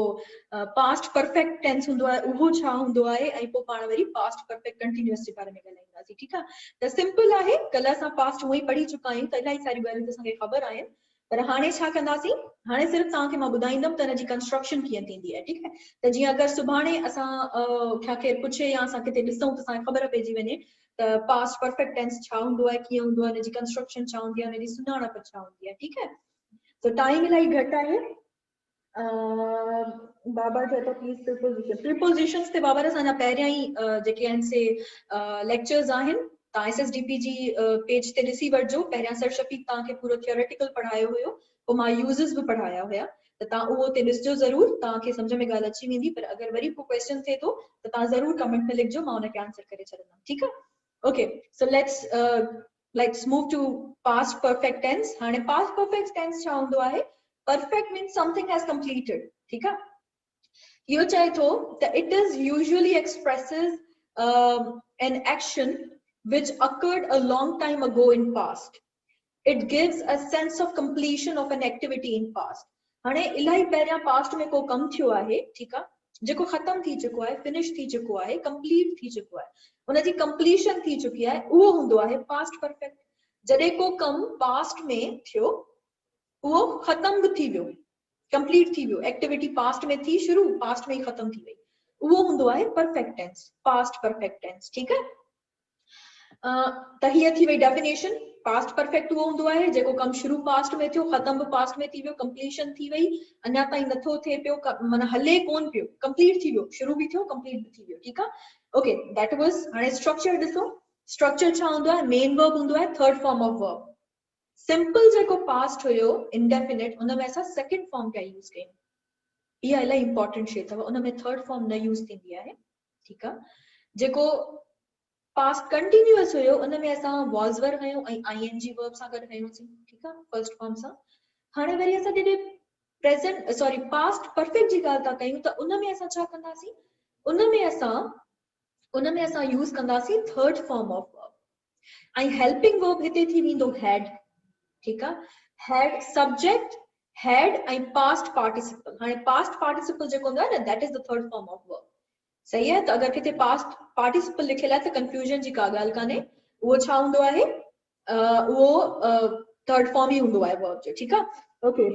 पास्ट परफेक्ट टेंस हुंदो आहे उहो छा हुंदो आहे ऐं पोइ पाण वरी पास्ट परफेक्ट कंटीन्यूअस जे बारे में ॻाल्हाईंदासीं ठीकु आहे त सिंपल आहे कल्ह असां पास्ट उहो ई पढ़ी चुका आहियूं त इलाही सारी ॻाल्हियूं त असांखे ख़बर आहिनि पर हाणे छा कंदासीं हाणे सिर्फ़ु तव्हांखे मां ॿुधाईंदमि त हिनजी कंस्ट्रक्शन कीअं थींदी आहे ठीकु आहे त जीअं अगरि सुभाणे असां कंहिंखे पुछे या असां किथे ॾिसूं त असांखे ख़बर पइजी वञे त पास्ट परफेक्ट टेंस छा हूंदो आहे कीअं हूंदो आहे हिनजी कंस्ट्रक्शन छा हूंदी आहे हिनजी सुञाणप छा हूंदी आहे ठीकु आहे तो टाइम इलाही घटि आहे बाबा चए थो प्लीज प्रिपोजिशंस ते बाबा असांजा पहिरियां ई जेके आहिनि से लेक्चर्स आहिनि तव्हां SSDP जी पेज ते ॾिसी वठिजो पहिरियां सर शफ़ीक तव्हांखे पूरो थियोरेटिकल पढ़ायो हुयो पोइ मां यूज़िस बि पढ़ाया हुया त तव्हां उहो ते ॾिसजो ज़रूर तव्हांखे सम्झ में ॻाल्हि अची वेंदी पर अगरि वरी को क्वेश्चन थिए थो त तव्हां ज़रूर कमेंट में लिखजो मां हुनखे आंसर करे छॾंदमि ठीकु आहे okay so let's move to past perfect tense हाणे पास्ट परफेक्ट टेंस छा हूंदो आहे perfect means something has completed ठीक है यो चाहे तो it is usually expresses an action which occurred a long time ago in past it gives a sense of completion of an activity in past हाणे इलाही पहिरियां past में को कम थियो आहे ठीक आहे जेको खत्म थी चुको आहे फिनिश थी चुको आहे कंप्लीट थी चुको आहे उनजी कंप्लीशन थी चुकी आहे उहो हूंदो आहे पास्ट परफेक्ट जॾहिं को कम पास्ट में थियो वो खत्म भी थी वियो कंप्लीट थी वियो एक्टिविटी पास्ट में थी शुरू पास्ट में ही खत्म थी वई वो हुंदो आहे perfect tense past perfect tense ठीक है त हीअ थी वई डेफिनेशन पास्ट परफेक्ट वो हुंदो आहे जेको कम शुरू पास्ट में थियो खत्म भी पास्ट में थी वियो कंप्लीशन थी वई अञा ताईं नथो थिए पियो माना हले कोन पियो कंप्लीट थी वियो शुरू भी थियो कंप्लीट भी थी वियो ठीक आहे ओके दैट वाज हाणे स्ट्रक्चर ॾिसो स्ट्रक्चर छा हुंदो आहे मेन वर्ब हुंदो आहे third form of verb simple जेको पास्ट हुयो इंडेफिनिट उन में असां सेकंड फॉर्म क्या यूज कयूं इहा इलाही इंपॉर्टेंट शइ अथव उन में थर्ड फॉर्म न यूज थींदी आहे ठीकु आहे जेको पास्ट कंटिन्यूअस हुयो उन में असां वॉज वर खयूं ऐं आईएनजी वर्ब सां गॾु खयूंसीं ठीकु आहे फर्स्ट फॉर्म सां हाणे वरी असां जॾहिं प्रेजेंट सॉरी पास्ट परफेक्ट जी ॻाल्हि था कयूं त उन में असां छा कंदासीं उन में असां यूज कंदासीं थर्ड फॉर्म ऑफ वर्ब ऐं हेल्पिंग वर्ब हिते थी वेंदो हैड ठीक है had subject had and past participle हाणे past participle जेको हूंदो आहे न that is the third form of verb सही है त अगर किथे past participle लिखियल आहे त कंफ्यूजन जी का ॻाल्हि कान्हे उहो छा हूंदो आहे उहो थर्ड फॉर्म ई हूंदो आहे verb जो ठीक आहे ओके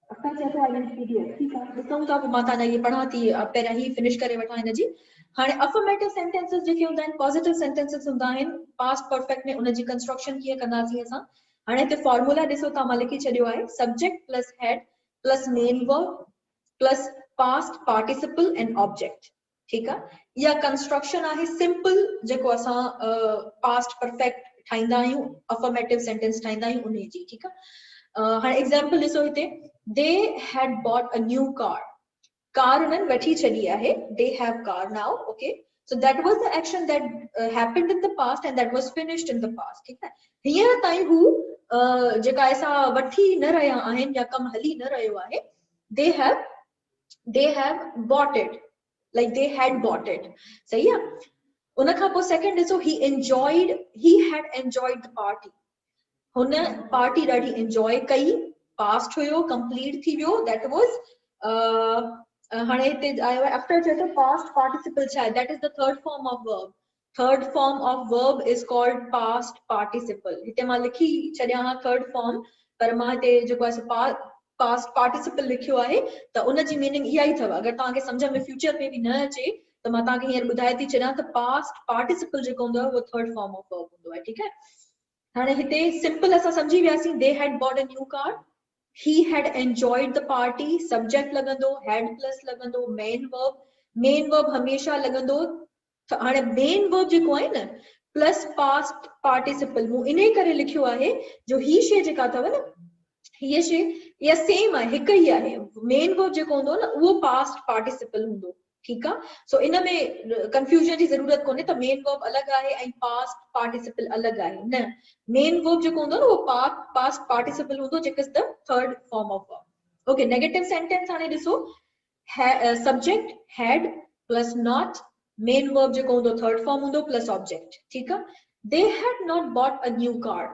असां चए थो आइडेंटिटी ठीक आहे ॾिसूं था पोइ मां तव्हां ये पढ़ा थी पहिरियां ई फिनिश करे वठां हिन जी हाणे अफर्मेटिव सेंटेंसेस जेके हूंदा आहिनि पॉजिटिव सेंटेंसेस हूंदा आहिनि पास्ट परफेक्ट में उनजी कंस्ट्रक्शन कीअं कंदासीं असां हाणे हिते फॉर्मूला ॾिसो था मां लिखी छॾियो आहे subject plus head plus main verb plus past participle and object ठीक आहे इहा कंस्ट्रक्शन आहे सिंपल जेको असां पास्ट परफेक्ट ठाहींदा आहियूं अफर्मेटिव सेंटेंस ठाहींदा आहियूं उन जी ठीक आहे हाणे एग्जांपल ॾिसो हिते they had bought a new car car उन्हनि वठी छॾी आहे they have car now okay so that was the action that happened in the past and that was finished in the past ठीक है हींअर ताईं हू जेका असां वठी न रहिया आहिनि या कम हली न रहियो आहे they have bought it like they had bought it सही आहे उन खां पोइ सेकंड ॾिसो he had enjoyed the party हुन पार्टी ॾाढी एंजॉय कई पास्ट हुयो कंप्लीट थी वियो that was हाणे हिते आयो आहे आफ्टर चए थो पास्ट पार्टिसिपल छा आहे that is the third form of verb third form of verb is called past participle हिते मां लिखी छॾियां हा थर्ड फॉर्म पर मां हिते जेको आहे पास्ट पार्टिसिपल लिखियो आहे त उन जी मीनिंग इहा ई अथव अगरि तव्हांखे सम्झ में फ्यूचर में बि न अचे त मां तव्हांखे हींअर ॿुधाए थी छॾियां त पास्ट पार्टिसिपल जेको हूंदो आहे उहो थर्ड फॉर्म ऑफ वर्ब हूंदो आहे ठीकु आहे हाणे हिते सिंपल असां सम्झी वियासीं they had bought a new car he had enjoyed the party subject लगंदो had plus लगंदो main verb हमेशा लगंदो हाणे main verb जेको आहे न plus past participle मूं इने करे लिखियो आहे जो ही शइ जेका अथव न हीअ शइ इहा सेम आहे हिक ई आहे main verb जेको हूंदो न उहो past participle हूंदो ठीकु आहे सो इन में कंफ्यूजन जी ज़रूरत कोन्हे त मेन वर्ब अलॻि आहे ऐं पास्ट पार्टिसिपल अलॻि आहे न मेन वर्ब जेको हूंदो न उहो पास्ट पार्टिसिपल हूंदो जेको is the third form of verb okay negative sentence हाणे ॾिसो subject had plus not main verb जेको हूंदो थर्ड फॉर्म हूंदो प्लस ऑब्जेक्ट ठीकु आहे they had not bought a new car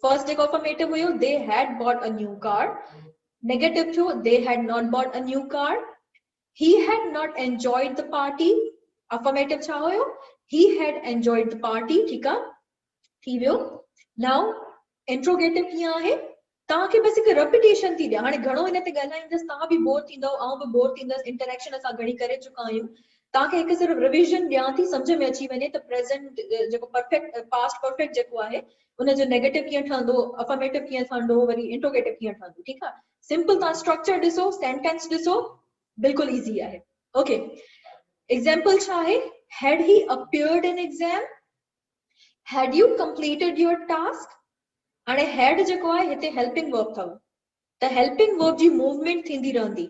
first जेको अफर्मेटिव हुयो, they had bought a new car. Negative थियो, they had not bought a new car. He had not enjoyed the party. Affirmative छा हुयो, he had enjoyed the party. ठीक आहे, थी वियो. Now interrogative कीअं आहे, तव्हांखे बस हिकु रेपिटेशन थी ॾियां. हाणे घणो हिन ते ॻाल्हाईंदसि, तव्हां बि बोर थींदव, आउं बि बोर थींदसि. इंटरेक्शन असां घणी करे चुका आहियूं. तव्हांखे हिकु सिर्फ़ रिविजन ॾियां थी, सम्झ में अची वञे त प्रेज़ेंट जेको परफेक्ट पास्ट परफेक्ट जेको आहे उनजो नेगेटिव कीअं ठहंदो, अफर्मेटिव कीअं ठहंदो, वरी इंट्रोगेटिव कीअं ठहंदो. ठीकु आहे, सिंपल. तव्हां स्ट्रक्चर ॾिसो, सेंटेंस ॾिसो, बिल्कुलु ईज़ी आहे. ओके, एग्जाम्पल छा आहे, had he appeared in exam, had you completed your task. हाणे had जेको आहे हिते हेल्पिंग वर्ब अथव, त हेल्पिंग वर्ब जी मूवमेंट थींदी रहंदी.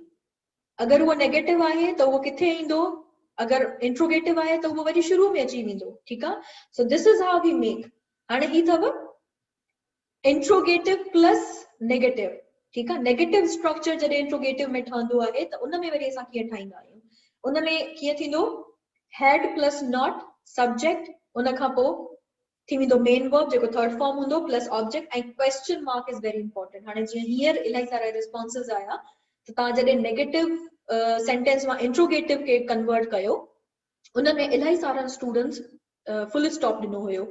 अगर वो नेगेटिव आहे त उहो किथे ईंदो, अगर इंट्रोगेटिव आहे त उहो वरी शुरू में अची वेंदो. ठीकु आहे, so this is how we make. हाणे ही अथव इंट्रोगेटिव प्लस नेगेटिव. ठीकु आहे, नेगेटिव स्ट्रक्चर जॾहिं इंट्रोगेटिव में ठहंदो आहे त उन में वरी असां कीअं ठाहींदा आहियूं, उन में कीअं थींदो, हैड प्लस नॉट सब्जेक्ट, उन खां पोइ थी वेंदो मेन वर्ब जेको थर्ड फॉर्म हूंदो, प्लस ऑब्जेक्ट ऐं question mark is very important. हाणे जीअं हींअर इलाही सारा रिस्पॉन्सिस आया, त तव्हां जॾहिं नेगेटिव सेंटेंस मां इंट्रोगेटिव खे कन्वर्ट कयो, उन में इलाही सारा स्टूडेंट्स फुल स्टॉप ॾिनो हुयो.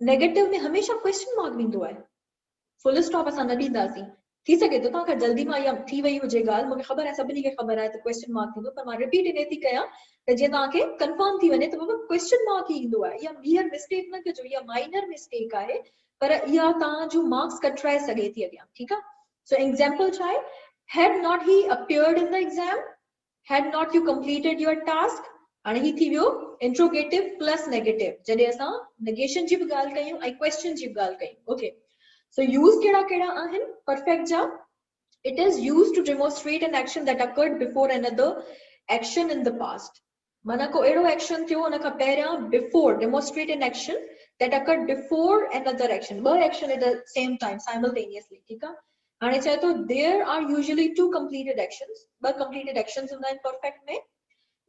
नेगेटिव में हमेशह क्वेश्चन मार्क ईंदो आहे, फुल स्टॉप असां न ॾींदासीं. थी सघे थो तव्हांखां जल्दी मां इहा थी वई हुजे ॻाल्हि, मूंखे ख़बर आहे, सभिनी खे ख़बर आहे त क्वेश्चन मार्क थींदो, पर मां रिपीट इन थी कयां त जीअं तव्हांखे कंफर्म थी वञे त बाबा क्वेश्चन मार्क ई ईंदो आहे. इहा ॿीहर मिस्टेक न कजो, इहा माइनर मिस्टेक आहे, पर इहा तव्हांजो मार्क्स कटराए सघे थी अॻियां. ठीकु आहे, सो एग्जाम्पल छा आहे, had not he appeared in the exam, had not you completed your task. हाणे ही थी वियो इंट्रोगेटिव प्लस नेगेटिव, जॾहिं असां नेगेशन जी बि ॻाल्हि कयूं ऐं क्वेश्चन जी बि ॻाल्हि कयूं. ओके, so use कहिड़ा कहिड़ा आहिनि perfect जा, it is used to demonstrate an action that occurred before another action in the past. माना को अहिड़ो एक्शन थियो उन खां पहिरियां, before, demonstrate an action that occurred before another action. ॿ action at the same time, simultaneously. ठीकु आहे, हाणे चए थो there are usually two completed actions. ॿ completed actions हूंदा आहिनि perfect में,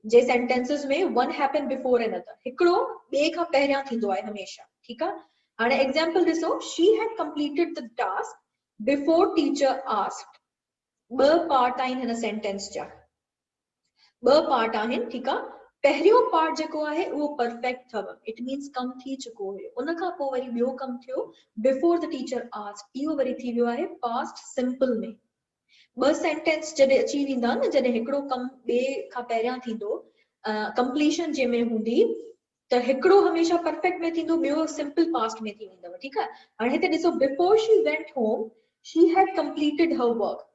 जे sentences में one happened before another. हिकिड़ो ॿिए खां पहिरियां थींदो आहे हमेशा. ठीकु आहे, हाणे एग्जाम्पल ॾिसो, she had completed the task before teacher asked. ॿ पार्ट आहिनि हिन सेंटेंस जा, ॿ पार्ट आहिनि. ठीकु आहे, पहिरियों पार्ट जेको आहे उहो परफेक्ट अथव, इट मीन्स कम थी चुको हुयो. उन खां पोइ वरी ॿियो कम थियो, बिफोर द टीचर आस्क्ड, इहो वरी थी वियो आहे पास्ट सिंपल में. ॿ सेंटेंस जॾहिं अची वेंदा न, जॾहिं हिकिड़ो कम ॿिए खां पहिरियां थींदो, कंप्लीशन जंहिंमें हूंदी, त हिकिड़ो हमेशा परफेक्ट में थींदो, ॿियो सिंपल पास्ट में थी वेंदव. ठीकु आहे, हाणे हिते ॾिसो, before she went home she had completed her work.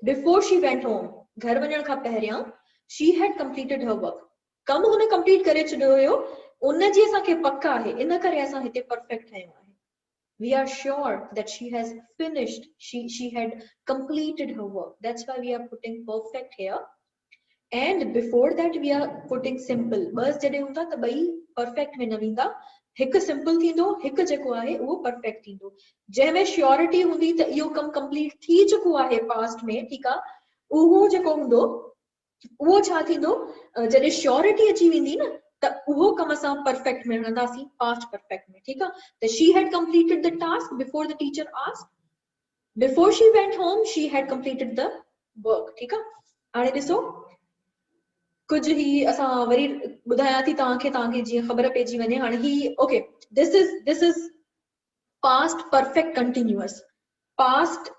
Before she went home, घर वञण खां पहिरियां, she had completed her work, कम हुन कंप्लीट करे छॾियो हुयो, उन जी असांखे पक आहे, इन करे असां हिते परफेक्ट ठाहियो आहे. We are sure that she has finished, she had completed her work. That's why we are putting perfect here. And before that we are putting simple. बस जॾहिं हूंदा त ॿई perfect में न वेंदा, हिकु simple थींदो, हिकु जेको आहे उहो perfect थींदो. जंहिंमें श्योरिटी हूंदी त इहो कम कंप्लीट थी चुको आहे पास्ट में. ठीकु आहे, उहो जेको हूंदो उहो छा थींदो, जॾहिं श्योरिटी अची वेंदी न, त उहो कम असां परफेक्ट में हणंदासीं, पास्ट परफेक्ट में. ठीकु आहे, त she had completed the task before the teacher asked. Before she went home she had completed the work. ठीकु आहे, हाणे ॾिसो कुछ ही असां वरी ॿुधायां थी तव्हांखे, तव्हांखे जीअं ख़बर पइजी वञे. हाणे ही okay, this is past perfect continuous. Past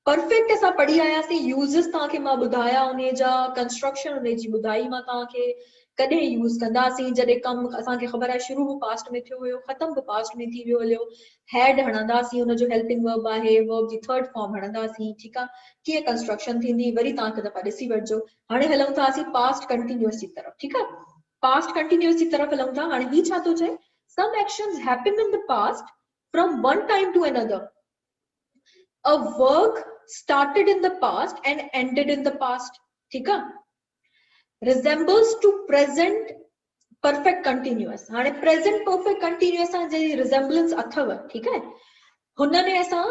perfect असां पढ़ी आयासीं, यूज़ेस तव्हांखे मां ॿुधाया, उन जा कंस्ट्रक्शन उन जी ॿुधाई मां तव्हांखे, कॾहिं यूज़ कंदासीं, जॾहिं कम असांखे ख़बर आहे शुरू बि पास्ट में थियो हुयो, ख़तम बि पास्ट में थी वियो हलियो. हैड हणंदासीं, हुनजो हेल्पिंग वर्ब आहे, वर्ब जी थर्ड फॉर्म हणंदासीं. ठीकु आहे, कीअं कंस्ट्रक्शन थींदी वरी तव्हां हिकु दफ़ा ॾिसी वठिजो. हाणे हलूं था असीं पास्ट कंटिन्यूअस जी तरफ़. ठीकु आहे, पास्ट कंटिन्यूअस जी तरफ़ हलूं था. हाणे ही छा थो चए, some actions happen in the past from one time to another. A work started in the past and ended in the past. ठीक है, resembles to present perfect continuous. हाणे present perfect continuous सां जी resemblance अथव. ठीक है, हुन में असां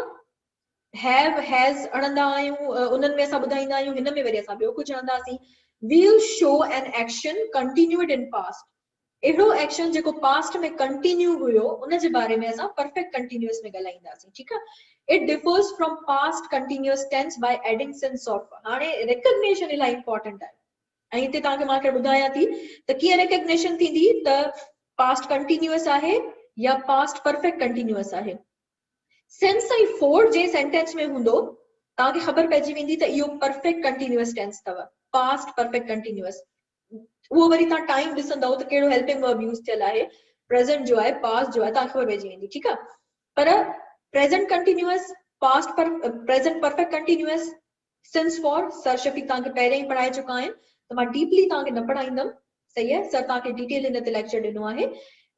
have has अणंदा आहियूं, उन्हनि में असां ॿुधाईंदा आहियूं, हिन में वरी असां ॿियो कुझु हणंदासीं. We'll show an action continued in past. एड़ो एक्शन जेको पास्ट में कंटिन्यू हुयो उन जे बारे में असा परफेक्ट कंटिन्यूअस में गलाइंदासी ठीक है it differs from past continuous tense by adding sense of हाने रिकॉग्निशन इला इंपॉर्टेंट है ऐं इते ताके मां के बुधाया थी त कीअं रिकॉग्निशन थींदी त पास्ट कंटिन्यूअस आहे या पास्ट परफेक्ट कंटिन्यूअस आहे सेंस ऐं फोर जे सेंटेंस में हूंदो ताके खबर पइजी वेंदी त इहो परफेक्ट कंटिन्यूअस टेंस तव पास्ट परफेक्ट कंटिन्यूअस वो वरी ता टाइम ॾिसंदव त कहिड़ो हेल्पिंग वर्ब यूज़ थियल आहे प्रेजेंट जो आहे पास्ट जो आहे तव्हांखे ख़बर पइजी वेंदी ठीकु आहे पर प्रेजेंट कंटिन्यूअस पास्ट पर present perfect continuous since for sir Shafiq तव्हांखे पहिरियों ई पढ़ाए चुका आहिनि त मां डीपली तव्हांखे न पढ़ाईंदमि सही आहे सर तव्हांखे डिटेल हिन ते लेक्चर ॾिनो आहे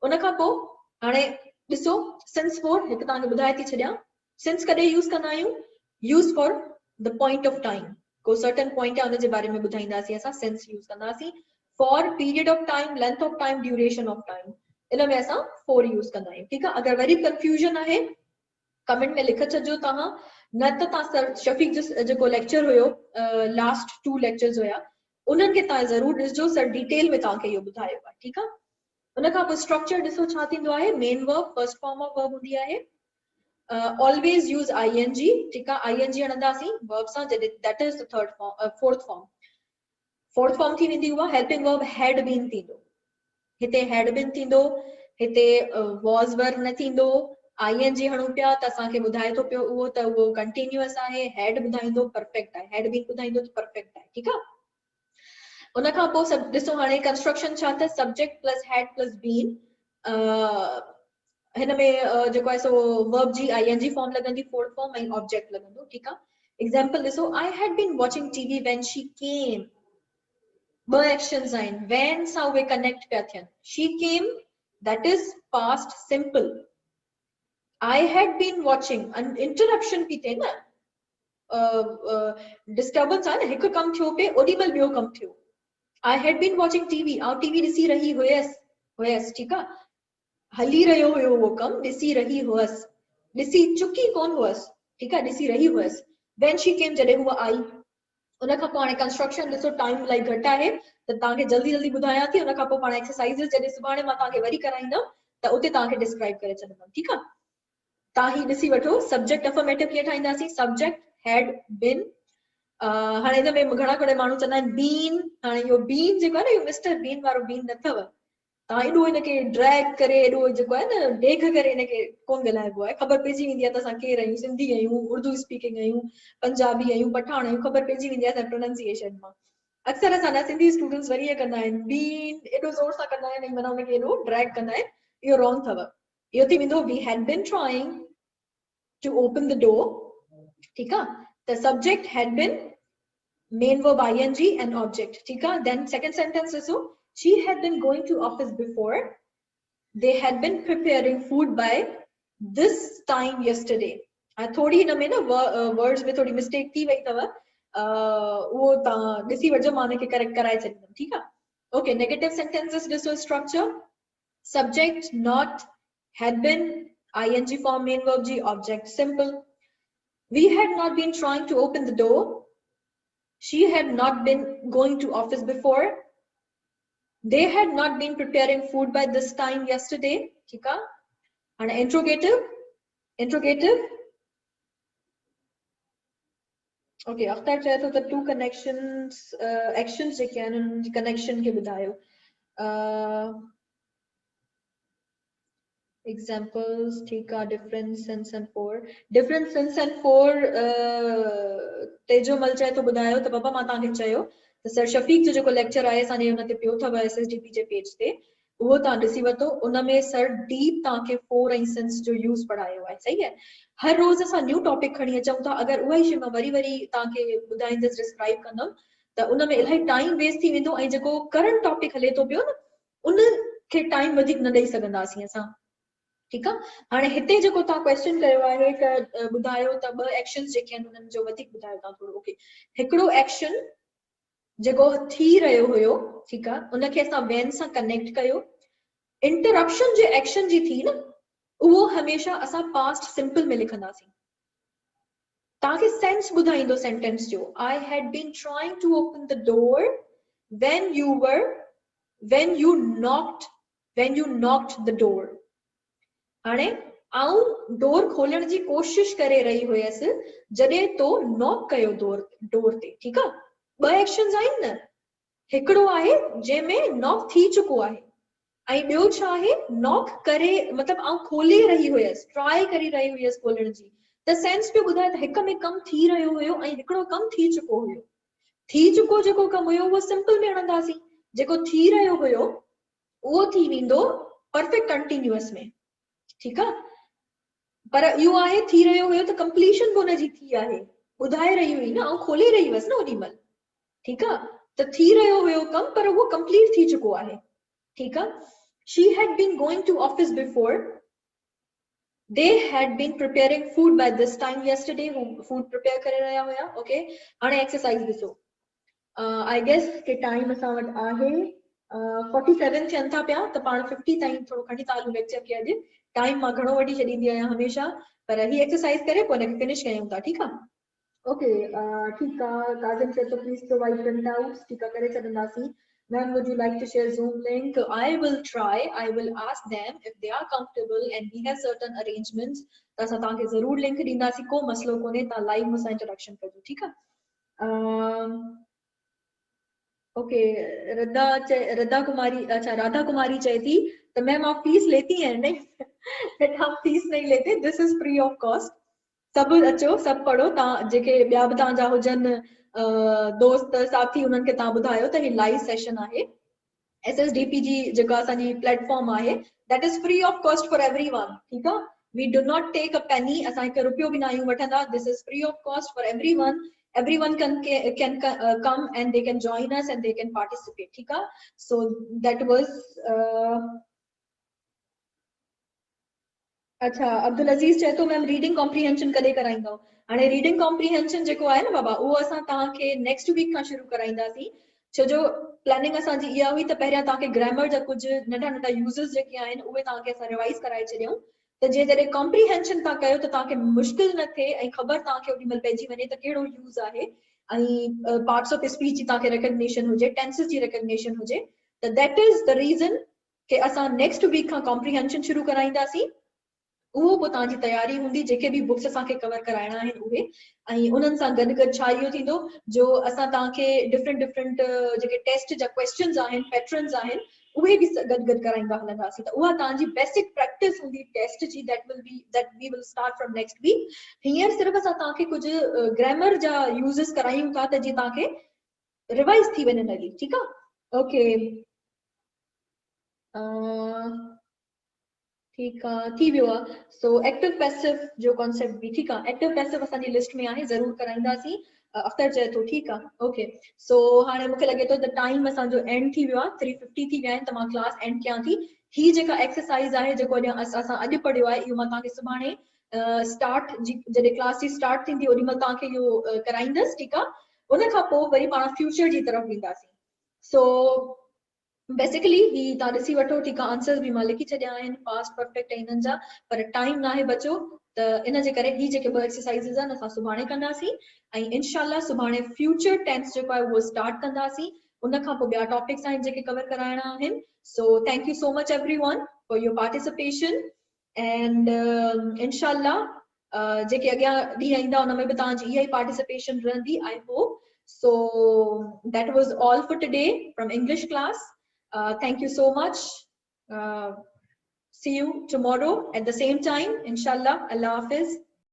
उन खां पोइ हाणे ॾिसो सिंस फॉर हिकु तव्हांखे ॿुधाए थी छॾियां सिंस कॾहिं यूज़ कंदा आहियूं use for the point of time को सर्टन पॉइंट आहे उन जे बारे में ॿुधाईंदासीं असां सिंस यूज़ कंदासीं for period of time length of time duration of time इन में असां for यूज़ कंदा आहियूं ठीकु आहे अगर वरी कंफ्यूजन आहे कमेंट में लिखी छॾिजो तव्हां न त तव्हां सर शफीक जो जेको लेक्चर हुयो लास्ट 2 लेक्चर्स हुया उन्हनि खे तव्हां ज़रूर ॾिसजो सर डिटेल में तव्हांखे इहो ॿुधायो आहे ठीकु आहे उन खां पोइ स्ट्रक्चर ॾिसो छा थींदो आहे main verb first form of verb हूंदी आहे always use ing ठीक है ing हणंदासीं verb सां that is the third form fourth form fourth form थी वेंदी हुआ helping verb had been थींदो हिते had been थींदो हिते was were न थींदो ing हणूं पिया त असांखे ॿुधाए थो पियो उहो त उहो कंटिन्यूअस आहे had ॿुधाईंदो परफेक्ट आहे had been ॿुधाईंदो त परफेक्ट आहे ठीकु आहे उन खां पोइ सभु ॾिसो हाणे कंस्ट्रक्शन छा अथसि subject plus had plus been हिन में जेको आहे सो वर्ब जी ing फॉर्म लॻंदी फोर्थ फॉर्म ऐं ऑब्जेक्ट लॻंदो ठीकु आहे एग्जांपल ॾिसो I had been watching TV when she came ॿ एक्शन्स आहिनि when सां उहे कनेक्ट पिया थियनि she came that is past simple I had been watching interruption पई थिए न डिस्टर्बेंस आहे न हिकु कमु थियो पे ओॾी महिल ॿियो कमु थियो I had been watching TV आउं टीवी ॾिसी रही हुयसि ठीकु आहे हली रहियो हुयो उहो कमु ॾिसी रही हुअसि ॾिसी चुकी कोन हुअसि ठीकु आहे ॾिसी रही हुअसि when she came जॾहिं हूअ आई उन खां पोइ हाणे कंस्ट्रक्शन ॾिसो टाइम इलाही घटि आहे त तव्हांखे जल्दी जल्दी ॿुधायां थी उन खां पोइ पाण एक्सरसाइज़ जॾहिं सुभाणे मां तव्हांखे वरी कराईंदमि त उते तव्हांखे डिस्क्राइब करे छॾींदमि ठीकु आहे तव्हां ही ॾिसी वठो सब्जेक्ट अफर्मेटिव कीअं ठाहींदासीं सब्जेक्ट हैड बिन हाणे हिन में घणा करे माण्हू चवंदा आहिनि बीन हाणे इहो बीन जेको आहे न इहो मिस्टर बीन वारो बीन न अथव तव्हां एॾो हिनखे ड्रैग करे एॾो जेको आहे न ॾेख करे हिनखे कोन ॻाल्हाइबो आहे ख़बर पइजी वेंदी आहे त असां केरु आहियूं सिंधी आहियूं उर्दू स्पीकिंग आहियूं पंजाबी आहियूं पठान आहियूं ख़बर पइजी वेंदी आहे प्रोनाउंसिएशन मां अक्सर असांजा सिंधी स्टूडेंट्स वरी इहे कंदा आहिनि बीन एॾो ज़ोर सां कंदा आहिनि ऐं माना हुनखे एॾो ड्रैग कंदा आहिनि इहो रॉन्ग अथव इहो थी वेंदो we had been trying to open the door ठीकु आहे त subject had been main verb ing and object ठीक है then second sentence ॾिसो she had been going to office before they had been preparing food by this time yesterday थोड़ी हिन में न वर्ड्स में थोड़ी मिस्टेक थी वई अथव उहो तव्हां ॾिसी वठिजो मां हुनखे करेक्ट कराए छॾींदमि ठीकु आहे ओके नेगेटिव सेंटेंसेस ॾिसो structure subject not had been ing form main verb जी object simple we had not been trying to open the door she had not been going to office before they had not been preparing food by this time yesterday ठीक है and interrogative okay after चए तो the two connections actions जेके आहिनि उन्हनि जी connection खे ॿुधायो examples ठीक है different sense and for तेजो मल चए तो ॿुधायो त पापा मां तव्हांखे चयो त सर शफीक जो जेको लेक्चर आहे असांजे हुन ते पियो अथव SSDP जे पेज ते उहो तव्हां ॾिसी वठो उन में सर डीप तव्हांखे फोर ऐं सिंस जो यूज़ पढ़ायो आहे सही आहे हर रोज़ असां न्यू टॉपिक खणी अचूं था अगरि उहा ई शइ मां वरी वरी तव्हांखे ॿुधाईंदसि डिस्क्राइब कंदमि त उन में इलाही टाइम वेस्ट थी वेंदो ऐं जेको करंट टॉपिक हले थो पियो न उन खे टाइम वधीक न ॾेई सघंदासीं असां ठीकु आहे हाणे हिते जेको तव्हां क्वेश्चन कयो आहे त ॿुधायो त ॿ एक्शन्स जेके आहिनि उन्हनि जो वधीक ॿुधायो तव्हां थोरो ओके हिकिड़ो एक्शन जेको थी रहियो हुयो ठीकु आहे उनखे असां वेन सां कनेक्ट कयो इंटरप्शन जे एक्शन जी थी न उहो हमेशह असां पास्ट सिंपल में लिखंदासीं तव्हांखे सेंस ॿुधाईंदो सेंटेंस जो I had been trying to open the door when you knocked when you knocked the door. हाणे आऊं डोर खोलण जी कोशिश करे रही हुयसि जॾहिं तो नॉक कयो डोर ते, ठीकु आहे। ॿ एक्शन्स आहिनि न, हिकिड़ो आहे जंहिंमें नॉक थी चुको आहे ऐं ॿियो छा आहे, नॉक करे मतलब आऊं खोले रही हुयसि, ट्राई करे रही हुयसि खोलण जी। त सेंस पियो ॿुधाए त हिक में कमु थी रहियो हुयो ऐं हिकिड़ो कमु थी चुको हुयो। थी चुको जेको कमु हुयो उहो सिंपल में हणंदासीं, जेको थी रहियो हुयो उहो थी वेंदो परफेक्ट कंटिन्यूअस में, ठीकु आहे। पर इहो आहे थी रहियो हुयो त कंप्लीशन बि हुनजी थी आहे, ॿुधाए रही हुई न, ऐं खोले रही हुअसि न ओॾी महिल, ठीकु आहे। त थी रहियो हुयो कमु पर उहो कंप्लीट थी चुको आहे, ठीकु आहे। She had been going to office before. They had been preparing food by this time yesterday. Food prepare करे रहिया हुया, okay। हाणे एक्सरसाइज ॾिसो। I guess के टाइम असां वटि आहे 47 थियनि था पिया, त पाण 50 ताईं थोरो खणी था हलूं लेक्चर खे अॼु। टाइम मां घणो वठी छॾींदी आहियां हमेशा, पर ही एक्सरसाइज करे पोइ हिनखे फिनिश कयूं था, ठीकु आहे। ओके, ठीकु आहे। काज़िम चए थो प्लीज प्रोवाइड प्रिंट आउट्स, ठीकु आहे, करे छॾंदासीं। Ma'am, would you like to share Zoom link? I will try. I will ask them if they are comfortable and we have certain arrangements. त असां तव्हांखे ज़रूर लिंक ॾींदासीं, को मसलो कोन्हे, तव्हां लाइव मूंसां इंटरेक्शन कजो, ठीकु आहे। ओके, रदा कुमारी, अच्छा राधा कुमारी चए थी तो मैम आप फीस लेती हैं? नहीं बेटा, हम फीस नहीं लेते, this is free of cost. सब अचो, सब पढ़ो, तव्हां जेके ॿिया बि तव्हांजा हुजनि दोस्त साथी, उन्हनि खे तव्हां ॿुधायो त ही लाइव सेशन आहे। SSDP जी जेका असांजी प्लेटफॉर्म आहे, that is free of cost for everyone, ठीकु आहे। We do not take a penny, असां हिकु रुपयो बि न आहियूं वठंदा, this is free of cost for everyone. Everyone can come and they can join us and they can participate, ठीक है। So that was अच्छा, अब्दुल अजीज चए तो मैम रीडिंग कॉम्प्रीहेंशन कॾहिं कराईंदो? हाणे रीडिंग कॉम्प्रीहेंशन जेको आहे न बाबा, उहो असां तव्हांखे नेक्स्ट वीक खां शुरू कराईंदासीं। छो जो प्लानिंग असांजी इहा हुई त पहिरियां तव्हांखे ग्रामर जा कुझु नंढा नंढा यूज़ेस जेके आहिनि उहे तव्हांखे असां रिवाइज़ कराए छॾियूं, त जॾहिं कॉम्प्रीहेंशन तव्हां कयो त तव्हांखे मुश्किल न थिए ऐं ख़बर तव्हांखे ओॾी महिल पइजी वञे त कहिड़ो यूज़ आहे, ऐं पार्ट्स ऑफ स्पीच जी तव्हांखे रिकग्निशन हुजे, टेंसेस जी रिकग्निशन हुजे। त दैट इज द रीज़न कि असां नेक्स्ट वीक खां कॉम्प्रीहेंशन शुरू कराईंदासीं। उहो पोइ तव्हांजी तयारी हूंदी, जेके बि बुक्स असांखे कवर कराइणा आहिनि उहे, ऐं उन्हनि सां गॾु गॾु छा इहो थींदो, जो असां तव्हांखे डिफरेंट जेके टेस्ट जा क्वेश्चन्स आहिनि, पैटर्न्स आहिनि, उहे बि गॾु गॾु कराईंदा हलंदासीं। त उहा तव्हांजी बेसिक प्रैक्टिस हूंदी टेस्ट जी, that we will start from next week. हींअर सिर्फ़ु असां तव्हांखे कुझु ग्रामर जा यूज़ेस करायूं था त जीअं तव्हांखे रिवाइज़ थी वञे हली, ठीकु आहे। ओके, ठीक है, थी वियो आहे। सो एक्टिव पैसिव जो कॉन्सेप्ट भी ठीक है, एक्टिव पैसिव असांजी लिस्ट में आहे, ज़रूर कराईंदासीं। अख्तर चए थो ठीक है, ओके। सो हाणे मूंखे लगे तो द टाइम असांजो एंड थी वियो आहे, 3:50 थी विया आहिनि, त मां क्लास एंड कयां थी। ही जेका एक्सरसाइज आहे, जेको असां अॼु पढ़ियो आहे, इहो मां तव्हांखे सुभाणे स्टार्ट जॾहिं क्लास जी स्टार्ट थींदी ओॾी महिल तव्हांखे इहो कराईंदसि, ठीकु आहे। उन खां पोइ वरी पाण फ्यूचर जी तरफ़ वेंदासीं। सो बेसिकली ही तव्हां ॾिसी वठो, ठीकु आहे। आंसर्स बि मां लिखी छॾिया आहिनि, पास्ट परफेक्ट ऐं हिननि जा, पर टाइम न आहे बचो, त इन जे करे ही जेके ॿ एक्सरसाइज़िस आहिनि असां सुभाणे कंदासीं, ऐं इनशाला सुभाणे फ्यूचर टेंस जेको आहे उहो स्टार्ट कंदासीं। उन खां पोइ ॿिया टॉपिक्स आहिनि जेके कवर कराइणा आहिनि। So thank you so much everyone for your participation, and इनशाला जेके अॻियां ॾींहं ईंदा उन में बि तव्हांजी इहा ई पार्टिसिपेशन रहंदी, I hope. So that was all for today from English class. Thank you so much. See you tomorrow at the same time, inshallah. Allah Hafiz.